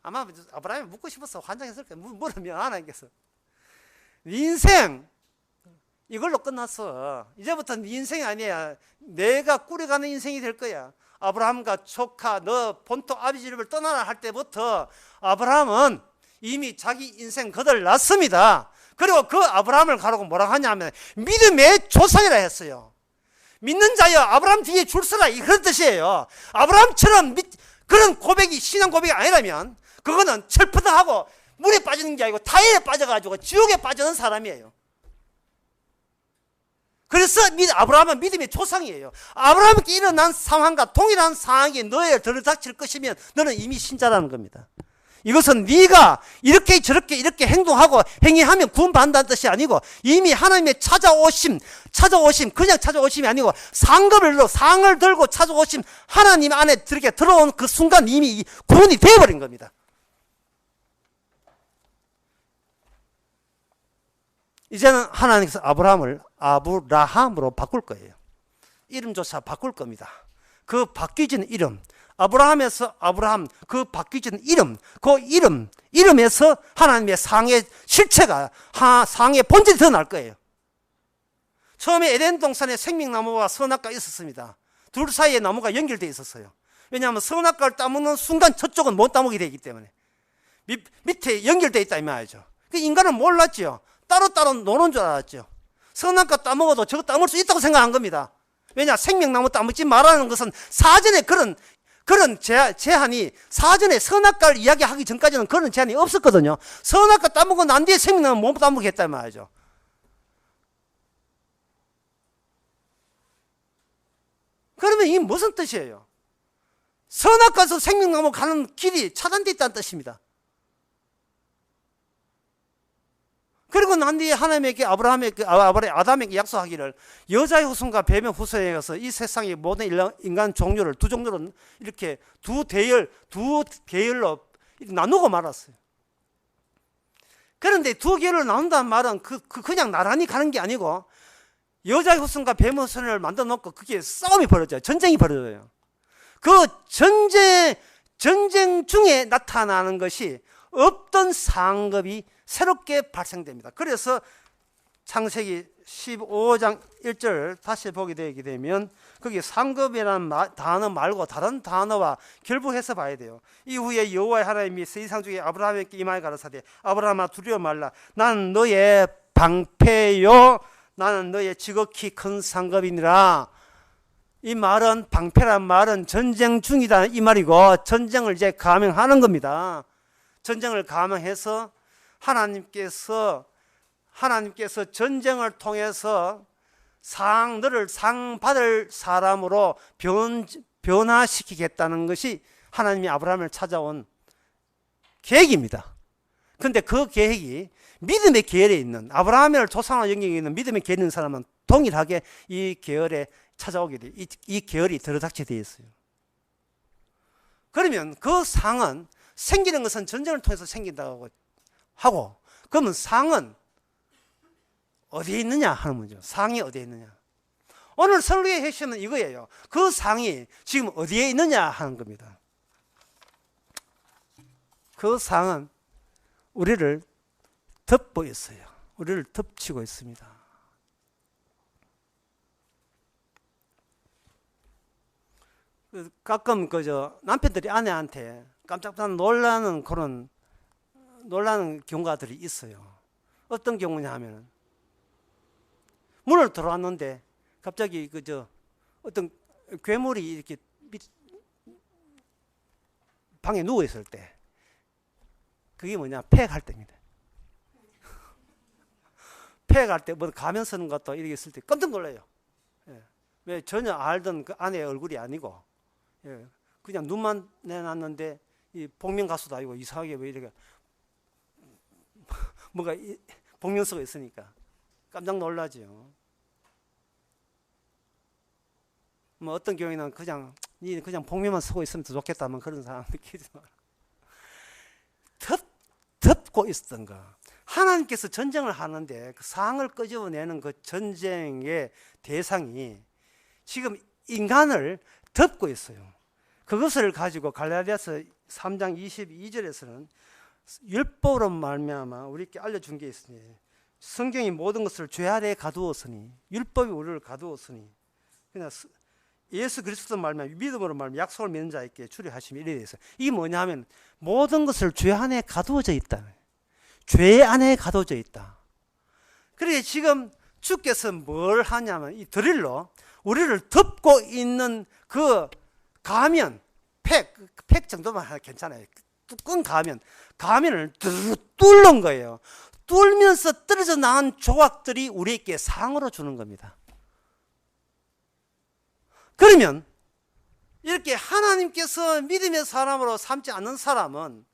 아마 아브라함이 묻고 싶어서 환장했을 거예요. 물으면 하나님께서 네 인생 이걸로 끝났어. 이제부터 네 인생이 아니야. 내가 꾸려가는 인생이 될 거야. 아브라함과 조카 너 본토 아비 집을 떠나라 할 때부터 아브라함은 이미 자기 인생 거덜났습니다. 그리고 그 아브라함을 가르고 뭐라고 하냐면 믿음의 조상이라 했어요. 믿는 자여 아브라함 뒤에 줄 서라 그런 뜻이에요. 아브라함처럼 그런 고백이 신앙 고백이 아니라면 그거는 철푸덕하고 물에 빠지는 게 아니고 타일에 빠져가지고 지옥에 빠져는 사람이에요. 그래서 아브라함은 믿음의 조상이에요. 아브라함께 일어난 상황과 동일한 상황이 너에 들이닥칠 것이면 너는 이미 신자라는 겁니다. 이것은 네가 이렇게 저렇게 이렇게 행동하고 행위하면 구원받는다는 뜻이 아니고 이미 하나님의 찾아오심 그냥 찾아오심이 아니고 상을 들고 찾아오심 하나님 안에 이렇게 들어온 그 순간 이미 구원이 되어버린 겁니다. 이제는 하나님께서 아브라함을 아브라함으로 바꿀 거예요. 이름조차 바꿀 겁니다. 그 바뀌어지는 이름, 아브라함에서 아브라함, 그 바뀌어지는 이름, 그 이름에서 하나님의 상의 실체가, 상의 본질이 드러날 거예요. 처음에 에덴 동산에 생명나무와 선악과가 있었습니다. 둘 사이에 나무가 연결되어 있었어요. 왜냐하면 선악과를 따먹는 순간 저쪽은 못 따먹게 되기 때문에 밑에 연결되어 있다 이 말이죠. 인간은 몰랐죠. 따로따로 노는 줄 알았죠. 선악과 따먹어도 저거 따먹을 수 있다고 생각한 겁니다. 왜냐, 생명나무 따먹지 말라는 것은 사전에 그런 제한이, 사전에 선악과를 이야기하기 전까지는 그런 제한이 없었거든요. 선악과 따먹고 난 뒤에 생명나무 못 따먹겠다 말이죠. 그러면 이게 무슨 뜻이에요? 선악과에서 생명나무 가는 길이 차단되어 있다는 뜻입니다. 그리고 난 뒤에 하나님에게 아담에게 약속하기를 여자의 후손과 뱀의 후손에 가서 이 세상의 모든 인간 종류를 두 종류로 이렇게 두 계열로 나누고 말았어요. 그런데 두 계열로 나눈다는 말은 그냥 나란히 가는 게 아니고 여자의 후손과 뱀의 후손을 만들어 놓고 그게 싸움이 벌어져요. 전쟁이 벌어져요. 그 전쟁 중에 나타나는 것이 없던 상급이 새롭게 발생됩니다. 그래서 창세기 15장 1절 다시 보게 되게 되면 거기 상급이라는 단어 말고 다른 단어와 결부해서 봐야 돼요. 이후에 여호와 하나님이 세상 중에 아브라함에게 임하여 가라사대 아브라함아 두려워 말라. 나는 너의 방패요 나는 너의 지극히 큰 상급이니라. 이 말은 방패란 말은 전쟁 중이다 이 말이고 전쟁을 이제 감행하는 겁니다. 전쟁을 감행해서 하나님께서 전쟁을 통해서 너를 상 받을 사람으로 변화시키겠다는 것이 하나님이 아브라함을 찾아온 계획입니다. 그런데 그 계획이 믿음의 계열에 있는 아브라함을 조상으로 영역에 있는 믿음의 계열에 있는 사람은 동일하게 이 계열에 찾아오게 돼요. 이 계열이 들어닥치게 되어 있어요. 그러면 그 상은 생기는 것은 전쟁을 통해서 생긴다고 하고 그러면 상은 어디에 있느냐 하는 문제죠. 상이 어디에 있느냐. 오늘 설교의 핵심은 이거예요. 그 상이 지금 어디에 있느냐 하는 겁니다. 그 상은 우리를 덮고 있어요. 우리를 덮치고 있습니다. 가끔 남편들이 아내한테 깜짝 놀라는 경우들이 있어요. 어떤 경우냐 하면 문을 들어왔는데 갑자기 어떤 괴물이 이렇게 방에 누워 있을 때 그게 뭐냐 폐갈 때입니다. 폐갈 때 뭐 가면 쓰는 것도 이렇게 있을 때 깜짝 놀라요. 예. 왜 전혀 알던 그 아내의 얼굴이 아니고 그냥 눈만 내놨는데 이 복면 가수도 아니고 이상하게 왜 이렇게 뭔가 복면 쓰고 있으니까 깜짝 놀라죠. 뭐 어떤 경우에는 그냥 복면만 쓰고 있으면 더 좋겠다면 그런 사람 느끼지 마라. 덮고 있었던 거. 하나님께서 전쟁을 하는데 그 상을 끄집어내는 그 전쟁의 대상이 지금 인간을 덮고 있어요. 그것을 가지고 갈라디아서 3장 22절에서는 율법으로 말미암아 우리에게 알려준 게 있으니 성경이 모든 것을 죄 아래에 가두었으니 율법이 우리를 가두었으니 그냥 예수 그리스도 말미암아 믿음으로 말미암아 약속을 믿는 자에게 주리 하심이 이래 있어요. 이게 뭐냐 하면 모든 것을 죄 안에 가두어져 있다. 죄 안에 가두어져 있다. 그러니까 지금 주께서 뭘 하냐면 이 드릴로 우리를 덮고 있는 그 가면 팩 정도만 괜찮아요. 두꺼운 가면을 뚫는 거예요. 뚫면서 떨어져 나온 조각들이 우리에게 상으로 주는 겁니다. 그러면 이렇게 하나님께서 믿음의 사람으로 삼지 않는 사람은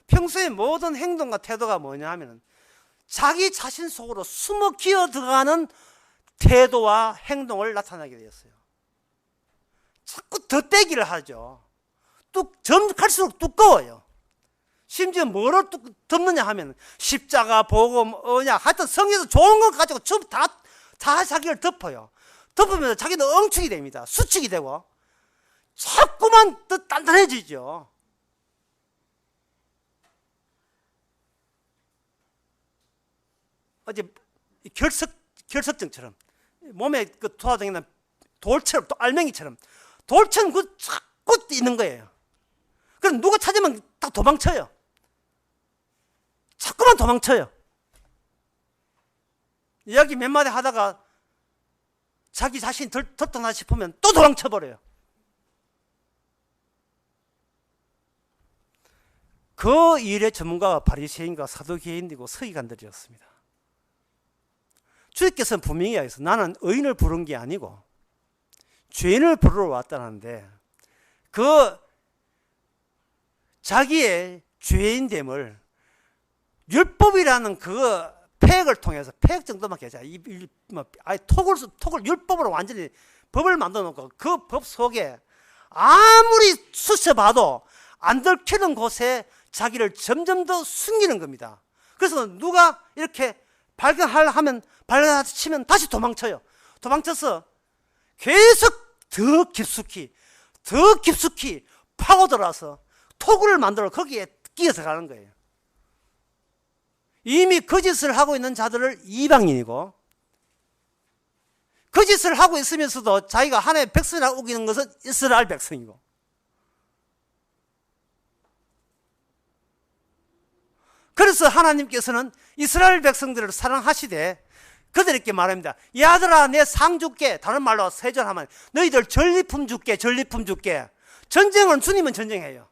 평소에 모든 행동과 태도가 뭐냐 하면 자기 자신 속으로 숨어 기어 들어가는 태도와 행동을 나타나게 되었어요. 자꾸 덧대기를 하죠. 갈수록 두꺼워요. 심지어 뭐를 덮느냐 하면 십자가, 복음, 언약, 하여튼 성경에서 좋은 것 가지고 전부 다 자기를 덮어요. 덮으면서 자기는 엉축이 됩니다. 수축이 되고 자꾸만 더 단단해지죠. 어제 결석증처럼 몸에 그 돌아다니는 돌처럼, 또 알맹이처럼 돌처럼 그 자꾸 있는 거예요. 그럼 누가 찾으면 딱 도망쳐요. 자꾸만 도망쳐요. 이야기 몇 마디 하다가 자기 자신이 덜떡나 싶으면 또 도망쳐버려요. 그 일의 전문가가 바리새인과 사두개인이고 서기관들이었습니다. 주님께서는 분명히 하셔서 나는 의인을 부른 게 아니고 죄인을 부르러 왔다는데 그 자기의 죄인됨을 율법이라는 그 폐역을 통해서 폐역 정도만 계자 톡을 율법으로 완전히 법을 만들어 놓고 그 법 속에 아무리 수쳐봐도 안 들키는 곳에 자기를 점점 더 숨기는 겁니다. 그래서 누가 이렇게 발견하면 다시 도망쳐요. 도망쳐서 계속 더 깊숙이 파고들어서 토굴을 만들어 거기에 끼어 들어가는 거예요. 이미 거짓을 하고 있는 자들을 이방인이고 거짓을 하고 있으면서도 자기가 하나님의 백성이라고 우기는 것은 이스라엘 백성이고 그래서 하나님께서는 이스라엘 백성들을 사랑하시되 그들에게 말합니다. 이 아들아 내 상 줄게. 다른 말로 세전하면 너희들 전리품 줄게. 전쟁은 주님은 전쟁해요.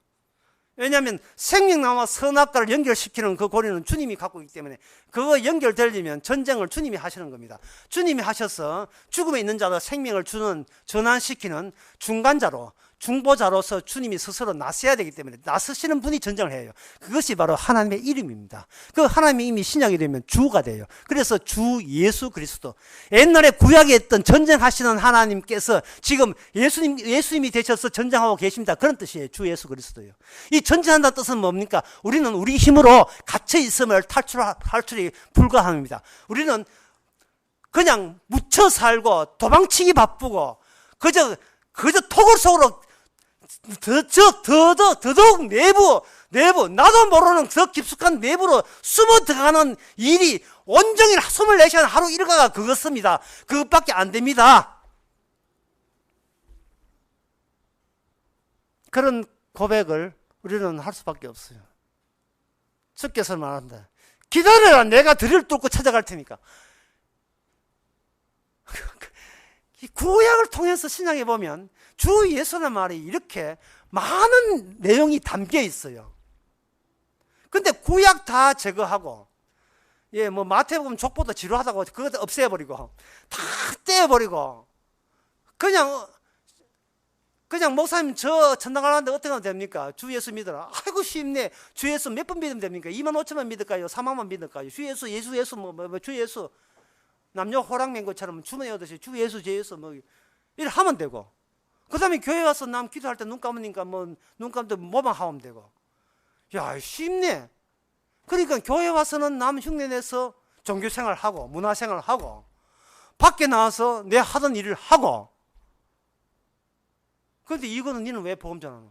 왜냐하면 생명나무와 선악과를 연결시키는 그 고리는 주님이 갖고 있기 때문에 그거 연결되려면 전쟁을 주님이 하시는 겁니다. 주님이 하셔서 죽음에 있는 자도 생명을 전환시키는 중보자로서 주님이 스스로 나서야 되기 때문에 나서시는 분이 전쟁을 해요. 그것이 바로 하나님의 이름입니다. 그 하나님의 이름이 신약이 되면 주가 돼요. 그래서 주 예수 그리스도, 옛날에 구약에 있던 전쟁하시는 하나님께서 지금 예수님이 되셔서 전쟁하고 계십니다. 그런 뜻이에요. 주 예수 그리스도요. 이 전쟁한다는 뜻은 뭡니까? 우리는 우리 힘으로 갇혀 있음을 탈출이 불가합니다. 우리는 그냥 묻혀 살고 도망치기 바쁘고 그저 토굴 속으로 더더욱 내부 나도 모르는 더 깊숙한 내부로 숨어 들어가는 일이 온종일 24시간 하루 일과가 그것입니다. 그것밖에 안 됩니다. 그런 고백을 우리는 할 수밖에 없어요. 주께서 말한다. 기다려라. 내가 들을 뚫고 찾아갈 테니까. 이 구약을 통해서 신약에 보면 주 예수의 말이 이렇게 많은 내용이 담겨 있어요. 근데 구약 다 제거하고, 뭐 마태복음 족보도 지루하다고 그것도 없애버리고, 다 떼어버리고, 그냥 목사님 저 천당 가는데 어떻게 하면 됩니까? 주 예수 믿어라. 아이고 쉽네. 주 예수 몇 번 믿으면 됩니까? 25,000만 믿을까요? 40,000만 믿을까요? 주 예수 주 예수 남녀 호랑맹고처럼 주문해 오듯이 주 예수 이래 하면 되고, 그 다음에 교회 와서 남 기도할 때 눈 감으니까 눈 감도 뭐만 하면 되고. 야, 쉽네. 그러니까 교회 와서는 남 흉내내서 종교생활하고 문화생활하고 밖에 나와서 내 하던 일을 하고. 그런데 이거는 니는 왜 복음 전하노?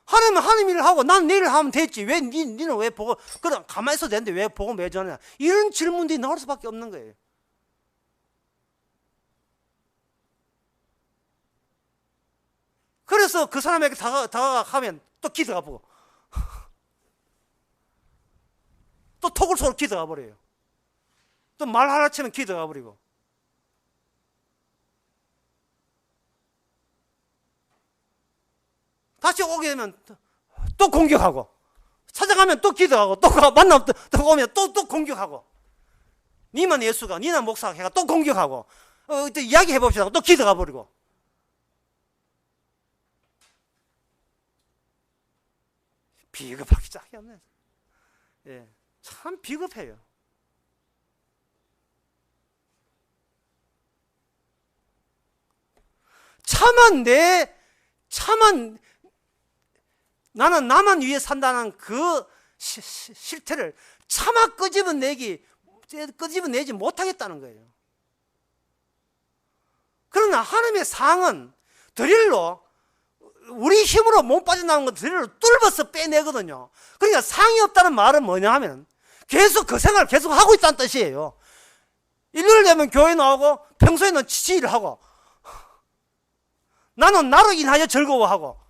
하나님 일을 하고 난 내 일을 하면 됐지. 왜 니는 왜 복음, 그럼 가만히 있어도 되는데 왜 복음 왜 전하냐? 이런 질문들이 나올 수밖에 없는 거예요. 그래서 그 사람에게 다가가면 또 기도가 보고 또 톡을 서로 기도가 버려요. 또 말 하나 치면 기도가 버리고. 다시 오게 되면 또 공격하고 찾아가면 또 기도하고 또 만나면 또 오면 또 공격하고 니만 예수가 니나 목사가 해가 또 공격하고 또 이야기해 봅시다. 또 기도가 버리고 비겁하기 짝이 없네. 예, 참 비겁해요. 차만 나는 나만 위해 산다는 그 실태를 차마 끄집어내지 못하겠다는 거예요. 그러나 하나님의 상은 드릴로 우리 힘으로 못 빠져나오는 건 드릴로 뚫어서 빼내거든요. 그러니까 상이 없다는 말은 뭐냐 하면 계속 그 생활을 계속 하고 있다는 뜻이에요. 일요일 되면 교회 나오고 평소에는 지지를 하고 나는 나로 인하여 즐거워하고.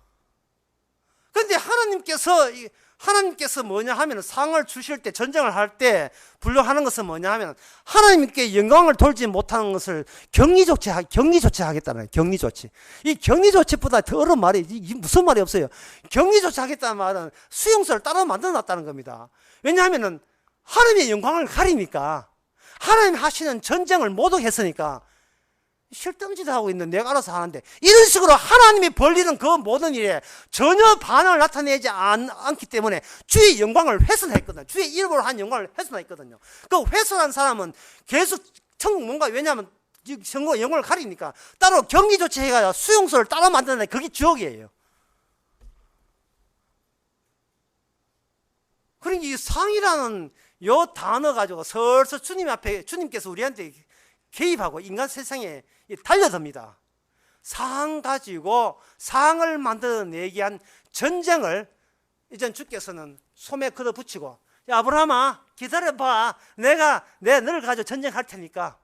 그런데 하나님께서 뭐냐 하면 상을 주실 때, 전쟁을 할 때 분류하는 것은 뭐냐 하면 하나님께 영광을 돌지 못하는 것을 격리 조치하겠다는 거예요. 격리 조치. 이 격리 조치보다 더 어려운 말이 무슨 말이 없어요. 격리 조치하겠다는 말은 수용소를 따로 만들어 놨다는 겁니다. 왜냐하면 하나님의 영광을 가리니까, 하나님 하시는 전쟁을 모독했으니까 실등짓 하고 있는 내가 알아서 하는데, 이런 식으로 하나님이 벌리는 그 모든 일에 전혀 반응을 나타내지 않기 때문에 주의 영광을 훼손했거든요. 주의 이름으로 한 영광을 훼손했거든요. 그 훼손한 사람은 계속 천국 뭔가, 왜냐하면 영광을 가리니까 따로 격리 조치해가 수용소를 따로 만드는 그게 지옥이에요. 그러니까 이 상이라는 요 단어 가지고 설서 주님 앞에, 주님께서 우리한테 개입하고 인간 세상에 달려듭니다. 상 가지고 상을 만들어내기 위한 전쟁을 이제 주께서는 소매 걷어붙이고, 야 아브라함아 기다려봐, 내가 너를 가지고 전쟁할 테니까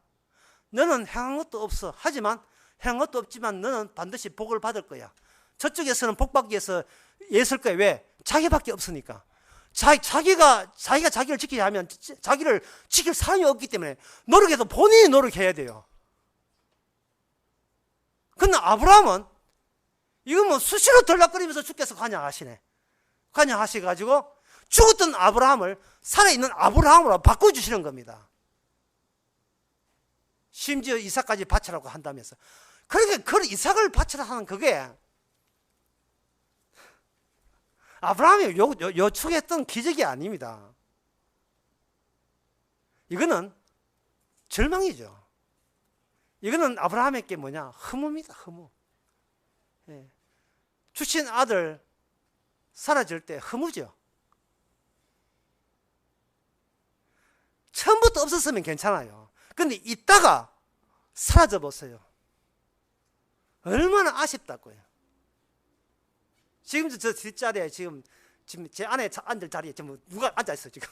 너는 행한 것도 없어. 하지만 행한 것도 없지만 너는 반드시 복을 받을 거야. 저쪽에서는 복 받기 위해서 애쓸 거야. 왜? 자기밖에 없으니까. 자기가 자기를 지키려 하면 자기를 지킬 사람이 없기 때문에 노력해도 본인이 노력해야 돼요. 근데 아브라함은 이거 뭐 수시로 덜락거리면서 주께서 관여하시네. 관여하셔가지고 죽었던 아브라함을 살아있는 아브라함으로 바꿔주시는 겁니다. 심지어 이삭까지 바치라고 한다면서. 그러니까 그 이삭을 바치라 하는 그게 아브라함이 요청했던 기적이 아닙니다. 이거는 절망이죠. 이거는 아브라함에게 뭐냐? 허무입니다. 허무. 예. 주신 아들 사라질 때 허무죠. 처음부터 없었으면 괜찮아요. 근데 있다가 사라져 보세요. 얼마나 아쉽다고요. 지금 저 뒷자리에 지금 제 안에 앉을 자리에 지금 누가 앉아있어요, 지금.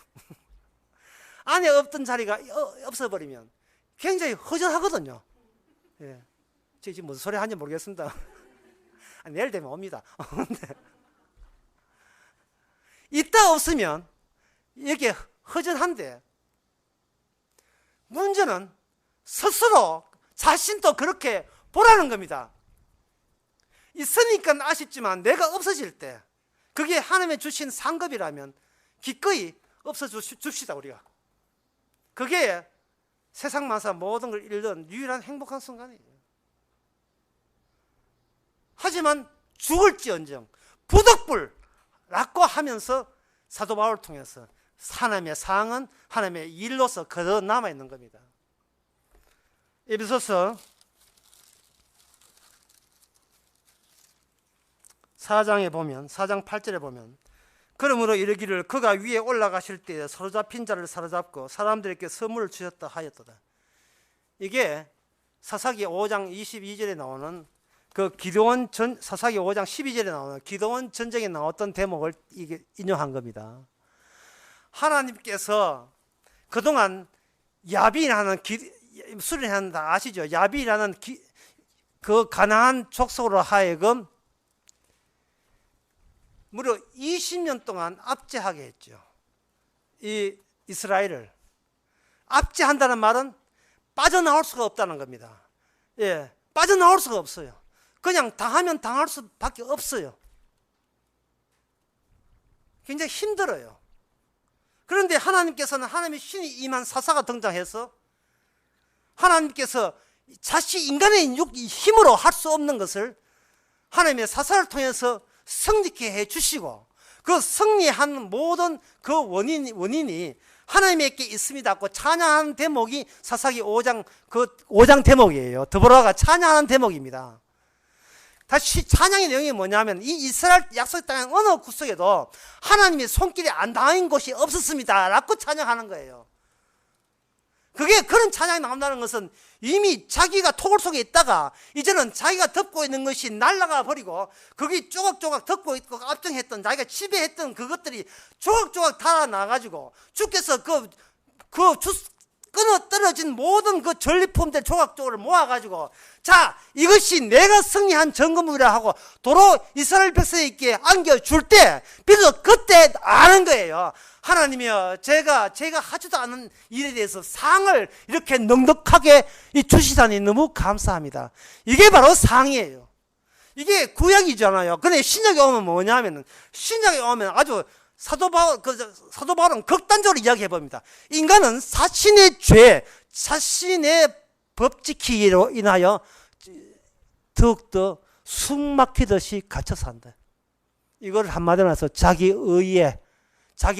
안에 없던 자리가 없어버리면 굉장히 허전하거든요. 예. 지금 무슨 소리 하는지 모르겠습니다. 내일 되면 옵니다. 있다 없으면 이게 허전한데, 문제는 스스로 자신도 그렇게 보라는 겁니다. 있으니까 아쉽지만 내가 없어질 때, 그게 하나님의 주신 상급이라면 기꺼이 없어줍시다, 우리가. 그게 세상 만사 모든 걸 잃는 유일한 행복한 순간이에요. 하지만 죽을지언정 부득불라고 하면서 사도 바울을 통해서 하나님의 상은 하나님의 일로서 그대로 남아있는 겁니다. 에베소서 4장에 보면, 4장 8절에 보면, 그러므로 이르기를 그가 위에 올라가실 때에 사로잡힌 자를 사로잡고 사람들에게 선물을 주셨다 하였도다. 이게 사사기 5장 22절에 나오는 그 기드온 사사기 5장 12절에 나오는 기드온 전쟁에 나왔던 대목을 이게 인용한 겁니다. 하나님께서 그동안 야빈이라는 수련하는 다 아시죠? 야빈이라는 그 가나안 족속으로 하여금 무려 20년 동안 압제하게 했죠. 이 이스라엘을. 압제한다는 말은 빠져나올 수가 없다는 겁니다. 예, 빠져나올 수가 없어요. 그냥 당하면 당할 수밖에 없어요. 굉장히 힘들어요. 그런데 하나님께서는 하나님의 신이 임한 사사가 등장해서 하나님께서 자신 인간의 힘으로 할 수 없는 것을 하나님의 사사를 통해서 성립케 해 주시고 그 승리한 모든 그 원인이 하나님께 있습니다 하고 찬양하는 대목이 사사기 5장 그 5장 대목이에요. 드보라가 찬양하는 대목입니다. 다시 찬양의 내용이 뭐냐면 이 이스라엘 약속 땅의 어느 구석에도 하나님의 손길이 안 닿은 곳이 없었습니다 라고 찬양하는 거예요. 그게 그런 찬양이 나온다는 것은 이미 자기가 토굴 속에 있다가 이제는 자기가 덮고 있는 것이 날아가 버리고 거기 조각조각 덮고 있고 압정했던 자기가 지배했던 그것들이 조각조각 달아나가지고 주께서 끊어 떨어진 모든 그 전리품들 조각조각을 모아가지고 자 이것이 내가 승리한 점검이라 하고 도로 이스라엘 백성에게 안겨줄 때 비로소 그때 아는 거예요. 하나님이여 제가 하지도 않은 일에 대해서 상을 이렇게 넉넉하게 주시다니 너무 감사합니다. 이게 바로 상이에요. 이게 구약이잖아요. 근데 신약에 오면 뭐냐면 신약에 오면 아주 사도 바울은 극단적으로 이야기해 봅니다. 인간은 자신의 죄, 자신의 법 지키기로 인하여 더욱더 숨 막히듯이 갇혀 산다. 이걸 한마디로 해서 자기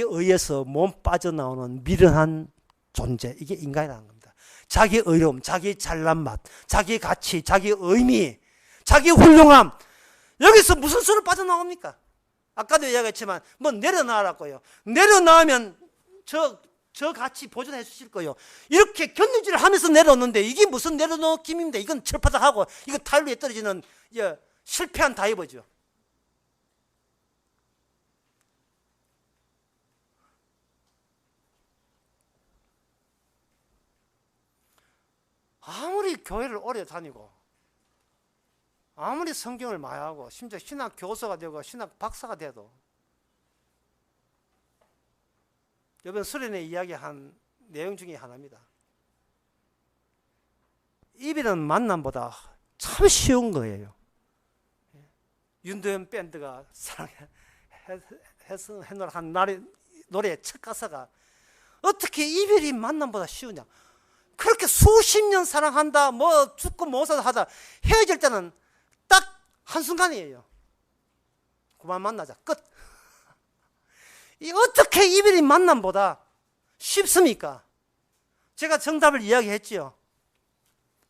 의에서 몸 빠져나오는 미련한 존재. 이게 인간이라는 겁니다. 자기 의로움, 자기 잘난 맛, 자기 가치, 자기 의미, 자기 훌륭함. 여기서 무슨 수로 빠져나옵니까? 아까도 이야기했지만 뭐 내려놔라고요. 내려놔면 저 같이 보존해 주실 거예요. 이렇게 견디지를 하면서 내려놓는데 이게 무슨 내려놓김입니다. 이건 철파닥하고 이건 타일 위에 떨어지는 실패한 다이버죠. 아무리 교회를 오래 다니고 아무리 성경을 많이 하고 심지어 신학 교수가 되고 신학 박사가 돼도 이번 수련회 이야기한 내용 중에 하나입니다. 이별은 만남보다 참 쉬운 거예요. 윤도현 밴드가 해놓은 노래의 첫 가사가 어떻게 이별이 만남보다 쉬우냐. 그렇게 수십 년 사랑한다 뭐 죽고 못 살다 하다 헤어질 때는 딱 한순간이에요. 그만 만나자 끝. 어떻게 이별이 만남보다 쉽습니까? 제가 정답을 이야기했지요.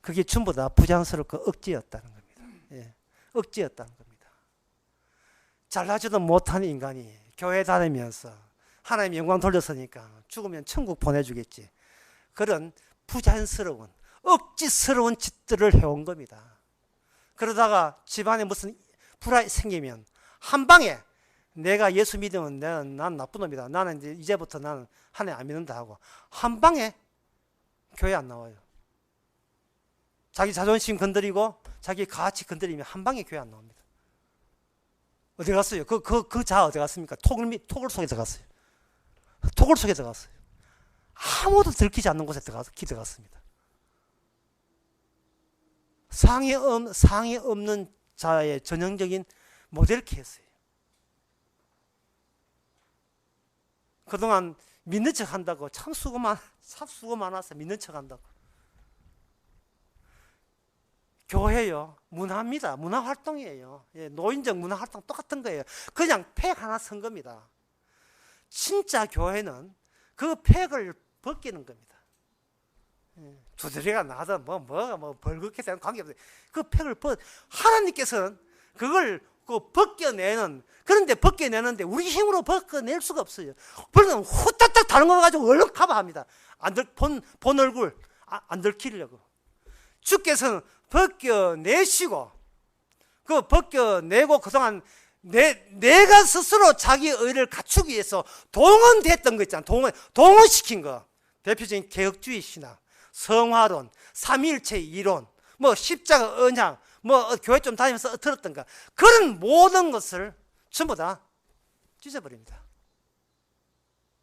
그게 전부 다 부자연스럽고 억지였다는 겁니다. 예, 억지였다는 겁니다. 잘나지도 못한 인간이 교회 다니면서 하나님 영광 돌렸으니까 죽으면 천국 보내주겠지. 그런 부자연스러운 억지스러운 짓들을 해온 겁니다. 그러다가 집안에 무슨 불화가 생기면 한 방에 내가 예수 믿으면 난 나쁜 놈이다. 나는 이제부터 나는 하나님 안 믿는다 하고 한 방에 교회 안 나와요. 자기 자존심 건드리고 자기 가치 건드리면 한 방에 교회 안 나옵니다. 어디 갔어요? 그 자 어디 갔습니까? 토굴 속에 들어갔어요. 토굴 속에 들어갔어요. 아무도 들키지 않는 곳에 들어갔습니다. 상이 없는 자의 전형적인 모델 케이스예요. 그동안 믿는 척 한다고 참 수고 많았어. 믿는 척 한다고. 교회요. 문화입니다. 문화활동이에요. 예, 노인정 문화활동 똑같은 거예요. 그냥 팩 하나 쓴 겁니다. 진짜 교회는 그 팩을 벗기는 겁니다. 예, 두드리가 나든 뭐가 벌겋게 되는 관계없어요. 그 팩을 하나님께서는 그걸 벗겨내는, 그런데 벗겨내는데 우리 힘으로 벗겨낼 수가 없어요. 그러면 후딱딱 다른 거 가지고 얼른 커버합니다. 본 얼굴 안 들키려고. 주께서는 벗겨내시고 그 벗겨내고 그동안 내가 스스로 자기 의를 갖추기 위해서 동원됐던 거 있잖아. 동원시킨 거. 대표적인 개혁주의 신학, 성화론, 삼위일체 이론, 뭐 십자가 언약, 뭐 교회 좀 다니면서 들었던 거, 그런 모든 것을 전부 다 찢어버립니다.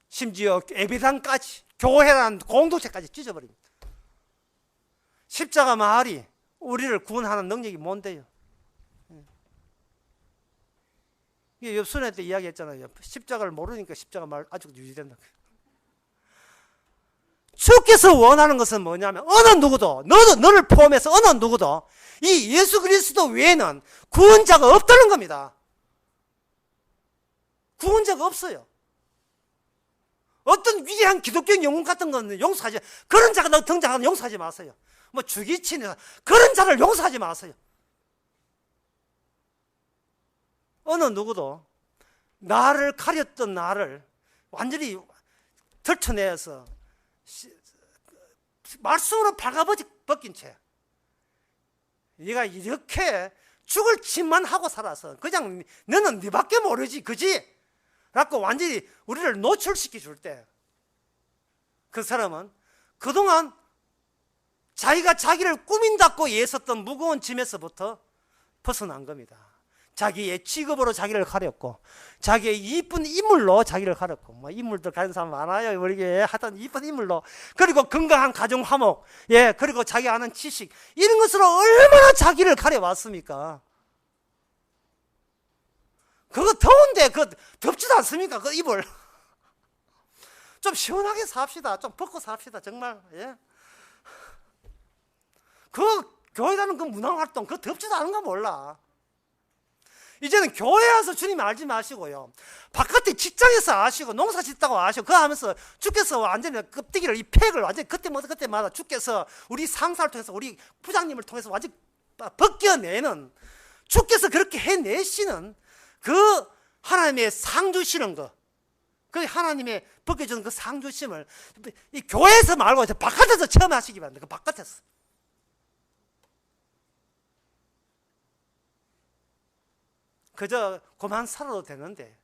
심지어 예배당까지, 교회라는 공동체까지 찢어버립니다. 십자가 마을이 우리를 구원하는 능력이 뭔데요? 이게 옆순회 때 이야기했잖아요. 십자가를 모르니까 십자가 말 아직도 유지된다. 주께서 원하는 것은 뭐냐면 어느 누구도 너를 포함해서 어느 누구도 이 예수 그리스도 외에는 구원자가 없다는 겁니다. 구원자가 없어요. 어떤 위대한 기독교 영웅 같은 건 용서하지, 그런 자가 등장하는 용서하지 마세요. 뭐 주기치는 그런 자를 용서하지 마세요. 어느 누구도 나를 가렸던 나를 완전히 들춰내서 말씀으로 발가벗긴 채 네가 이렇게 죽을 짓만 하고 살아서 그냥 너는 네밖에 모르지 그지? 라고 완전히 우리를 노출시켜 줄 때 그 사람은 그동안 자기가 자기를 꾸민다고 애썼던 무거운 짐에서부터 벗어난 겁니다. 자기의 직업으로 자기를 가렸고 자기의 이쁜 인물로 자기를 가렸고 뭐 인물들 가진 사람 많아요. 우리 교회에 하여튼 이쁜 인물로, 그리고 건강한 가정 화목, 예, 그리고 자기 아는 지식, 이런 것으로 얼마나 자기를 가려왔습니까? 그거 더운데 그 덥지도 않습니까? 그 이불 좀 시원하게 삽시다. 좀 벗고 삽시다. 정말. 예. 그 교회라는 그 문화활동 그거 덥지도 않은 거 몰라. 이제는 교회 와서 주님 알지 마시고요, 바깥에 직장에서 아시고 농사 짓다고 아시고 그거 하면서 주께서 완전히 껍데기를 이 팩을 완전히 그때마다 주께서 우리 상사를 통해서 우리 부장님을 통해서 완전히 벗겨내는, 주께서 그렇게 해내시는 그 하나님의 상 주시는 거, 그 하나님의 벗겨주는 그 상 주심을 이 교회에서 말고 바깥에서 체험하시기 바랍니다. 그 바깥에서. 그저 그만 살아도 되는데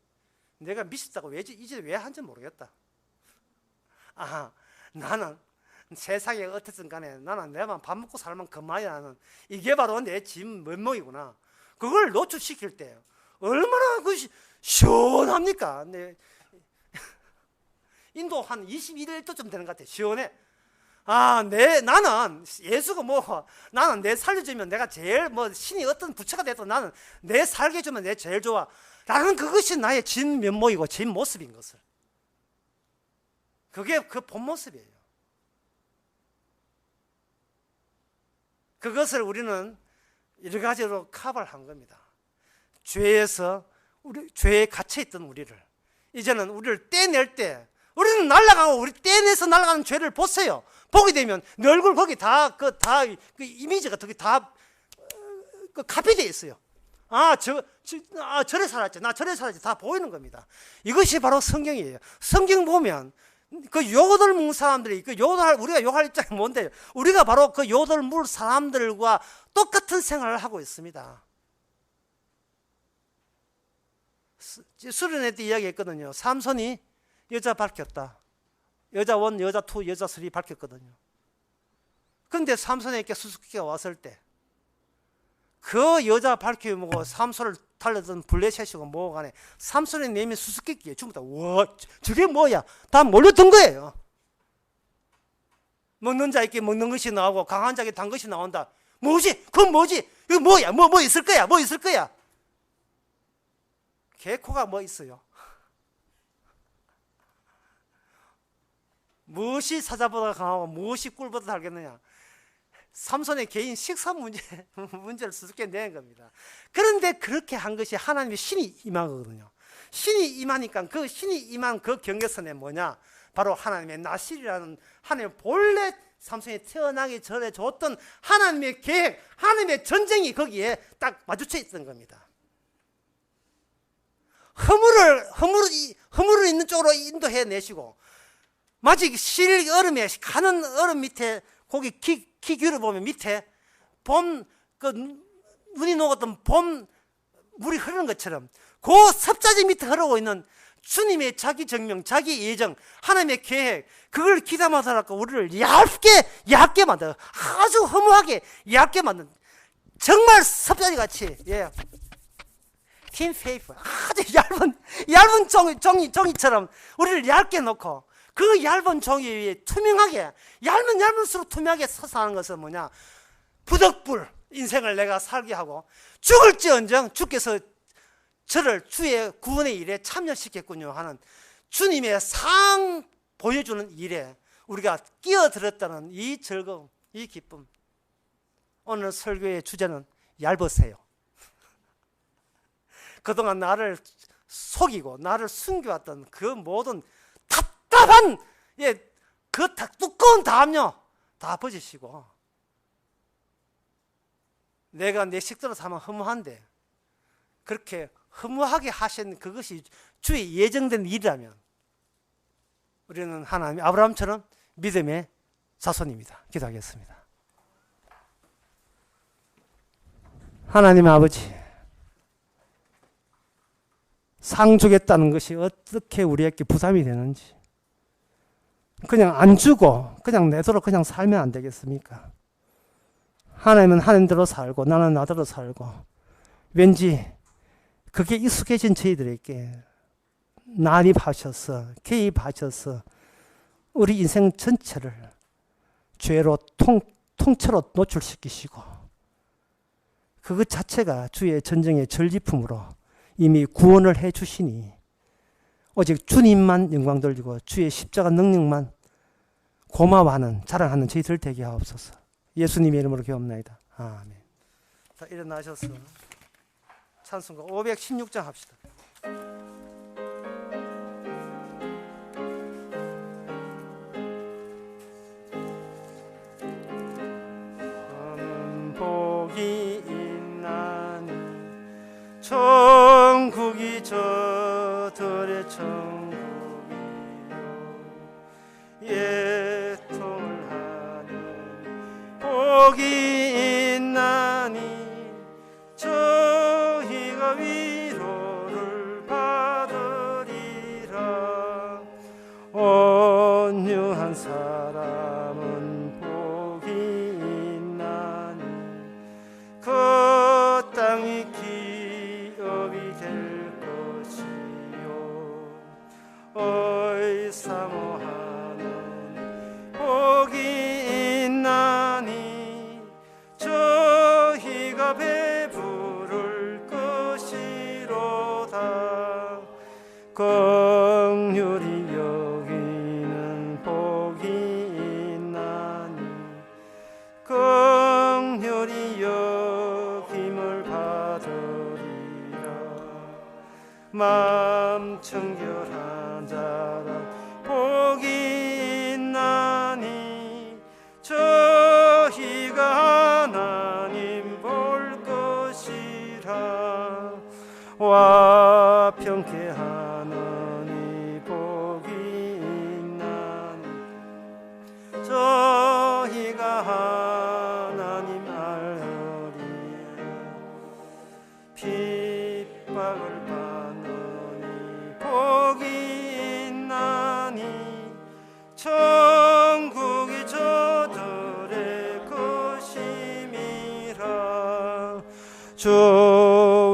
내가 미쳤다고 이제 왜 한지 모르겠다. 아, 나는 세상에 어떻든 간에 나는 내만 밥 먹고 살만 그만이야 하는, 이게 바로 내 짐 면목이구나. 그걸 노출시킬 때 얼마나 그 시원합니까? 인도 한 21도쯤 되는 것 같아. 시원해. 아, 나는 예수가 뭐, 나는 내 살려주면 내가 제일 뭐 신이 어떤 부처가 돼도 나는 내 살게 해주면 내 제일 좋아. 라는 그것이 나의 진 면목이고 진 모습인 것을. 그게 그 본 모습이에요. 그것을 우리는 여러 가지로 커버를 한 겁니다. 죄에서 죄에 갇혀있던 우리를 이제는 우리를 떼낼 때, 우리는 날아가고 우리 떼내서 날아가는 죄를 보세요. 보게 되면 내 얼굴 거기 그 이미지가 거기 다 카피되어 있어요. 저래 살았지, 나 저래 살았지, 다 보이는 겁니다. 이것이 바로 성경이에요. 성경 보면 그 요들 물 사람들이 우리가 욕할 입장이 뭔데, 우리가 바로 그 요들 물 사람들과 똑같은 생활을 하고 있습니다. 수련회 때 이야기했거든요. 삼손이 여자 밝혔다. 여자 1, 여자 2, 여자 3 밝혔거든요. 그런데 삼손에게 수수께끼가 왔을 때 그 여자 밝히고 삼손을 달려든 블레셋이고 뭐고 간에 삼손의 내면 수수께끼에 전부 다 와, 저게 뭐야? 다 몰려든 거예요. 먹는 자에게 먹는 것이 나오고 강한 자에게 단 것이 나온다. 뭐지? 그건 뭐지? 이거 뭐야? 뭐 있을 거야? 뭐 있을 거야? 개코가 뭐 있어요? 무엇이 사자보다 강하고 무엇이 꿀보다 달겠느냐? 삼손의 개인 식사 문제를 수수께끼내는 겁니다. 그런데 그렇게 한 것이 하나님의 신이 임하거든요. 신이 임하니까 그 신이 임한 그 경계선에 뭐냐? 바로 하나님의 나실이라는 하나님의 본래 삼손이 태어나기 전에 줬던 하나님의 계획, 하나님의 전쟁이 거기에 딱 마주쳐 있던 겁니다. 허물을 있는 쪽으로 인도해 내시고, 마치 실 얼음에 가는 얼음 밑에 거기 기규를 보면 밑에 봄 눈이 녹았던 봄 물이 흐르는 것처럼 그 섭자지 밑에 흐르고 있는 주님의 자기 정명, 자기 예정, 하나님의 계획, 그걸 기담아서라고 우리를 얇게 만들어, 아주 허무하게 얇게 만든, 정말 섭자지 같이, 예, 틴 페이퍼, 아주 얇은 종이처럼 우리를 얇게 놓고, 그 얇은 종이 위에 투명하게, 얇을수록 투명하게 서서 하는 것은 뭐냐? 부득불 인생을 내가 살게 하고, 죽을지언정 주께서 저를 주의 구원의 일에 참여시켰군요 하는 주님의 상 보여주는 일에 우리가 끼어들었다는 이 즐거움, 이 기쁨. 오늘 설교의 주제는 얇으세요. 그동안 나를 속이고 나를 숨겨왔던 그 모든 답답한 그 두꺼운 담요 다 벗으시고, 내가 내 식대로 사면 허무한데 그렇게 허무하게 하신 그것이 주의 예정된 일이라면 우리는 하나님 아브라함처럼 믿음의 자손입니다. 기도하겠습니다. 하나님 아버지, 상 주겠다는 것이 어떻게 우리에게 부담이 되는지, 그냥 안 주고 그냥 내도록 그냥 살면 안 되겠습니까? 하나님은 하나님대로 살고 나는 나대로 살고, 왠지 그게 익숙해진 저희들에게 난입하셔서 개입하셔서 우리 인생 전체를 죄로 통째로 노출시키시고, 그것 자체가 주의 전쟁의 전리품으로 이미 구원을 해 주시니 오직 주님만 영광 돌리고 주의 십자가 능력만 고마워하는 자랑하는 저희들 되게 하옵소서. 예수님의 이름으로 기도합나이다. 아멘. 자, 일어나셔서 찬송가 516장 합시다. 복이 있나니 천국이 저들의 천국이요, 예통을 하는 복이 있나니 저희가 위로를 받으리라. 온유한 사람은 복이 있나니 그 땅이 기업이 될 것이요, 의사모하는 복이 있나니 저희가 배부를 것이로다. 긍휼히 여기는 복이 있나니 긍휼히 여김을 받으리라. 마음 청결한 자라 복이 있나니 저희가 하나님 볼 것이라. 화평케 하느니 복이 있나니 저희가 하나님 알으리라. 핍박을 받느니 복이 있나니 천국이 저들의 것임이라. 주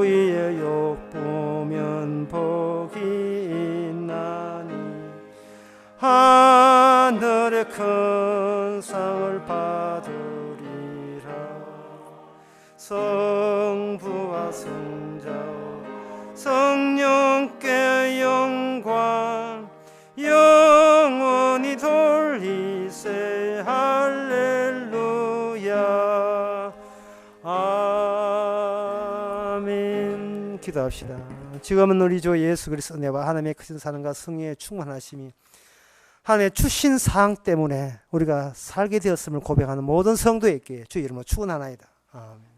위에 욕보면 복이 있나니 하늘의 큰 상을 받으리라. 성부와 성자와 성령께 영광 영원히 돌리세. 할렐루야. 아멘. 기도합시다. 지금은 우리 주 예수 그리스도 은혜와 하나님의 크신 사랑과 성령의 충만하심이 하나님의 주신 사항 때문에 우리가 살게 되었음을 고백하는 모든 성도에게 주 이름으로 축원하나이다. 아멘.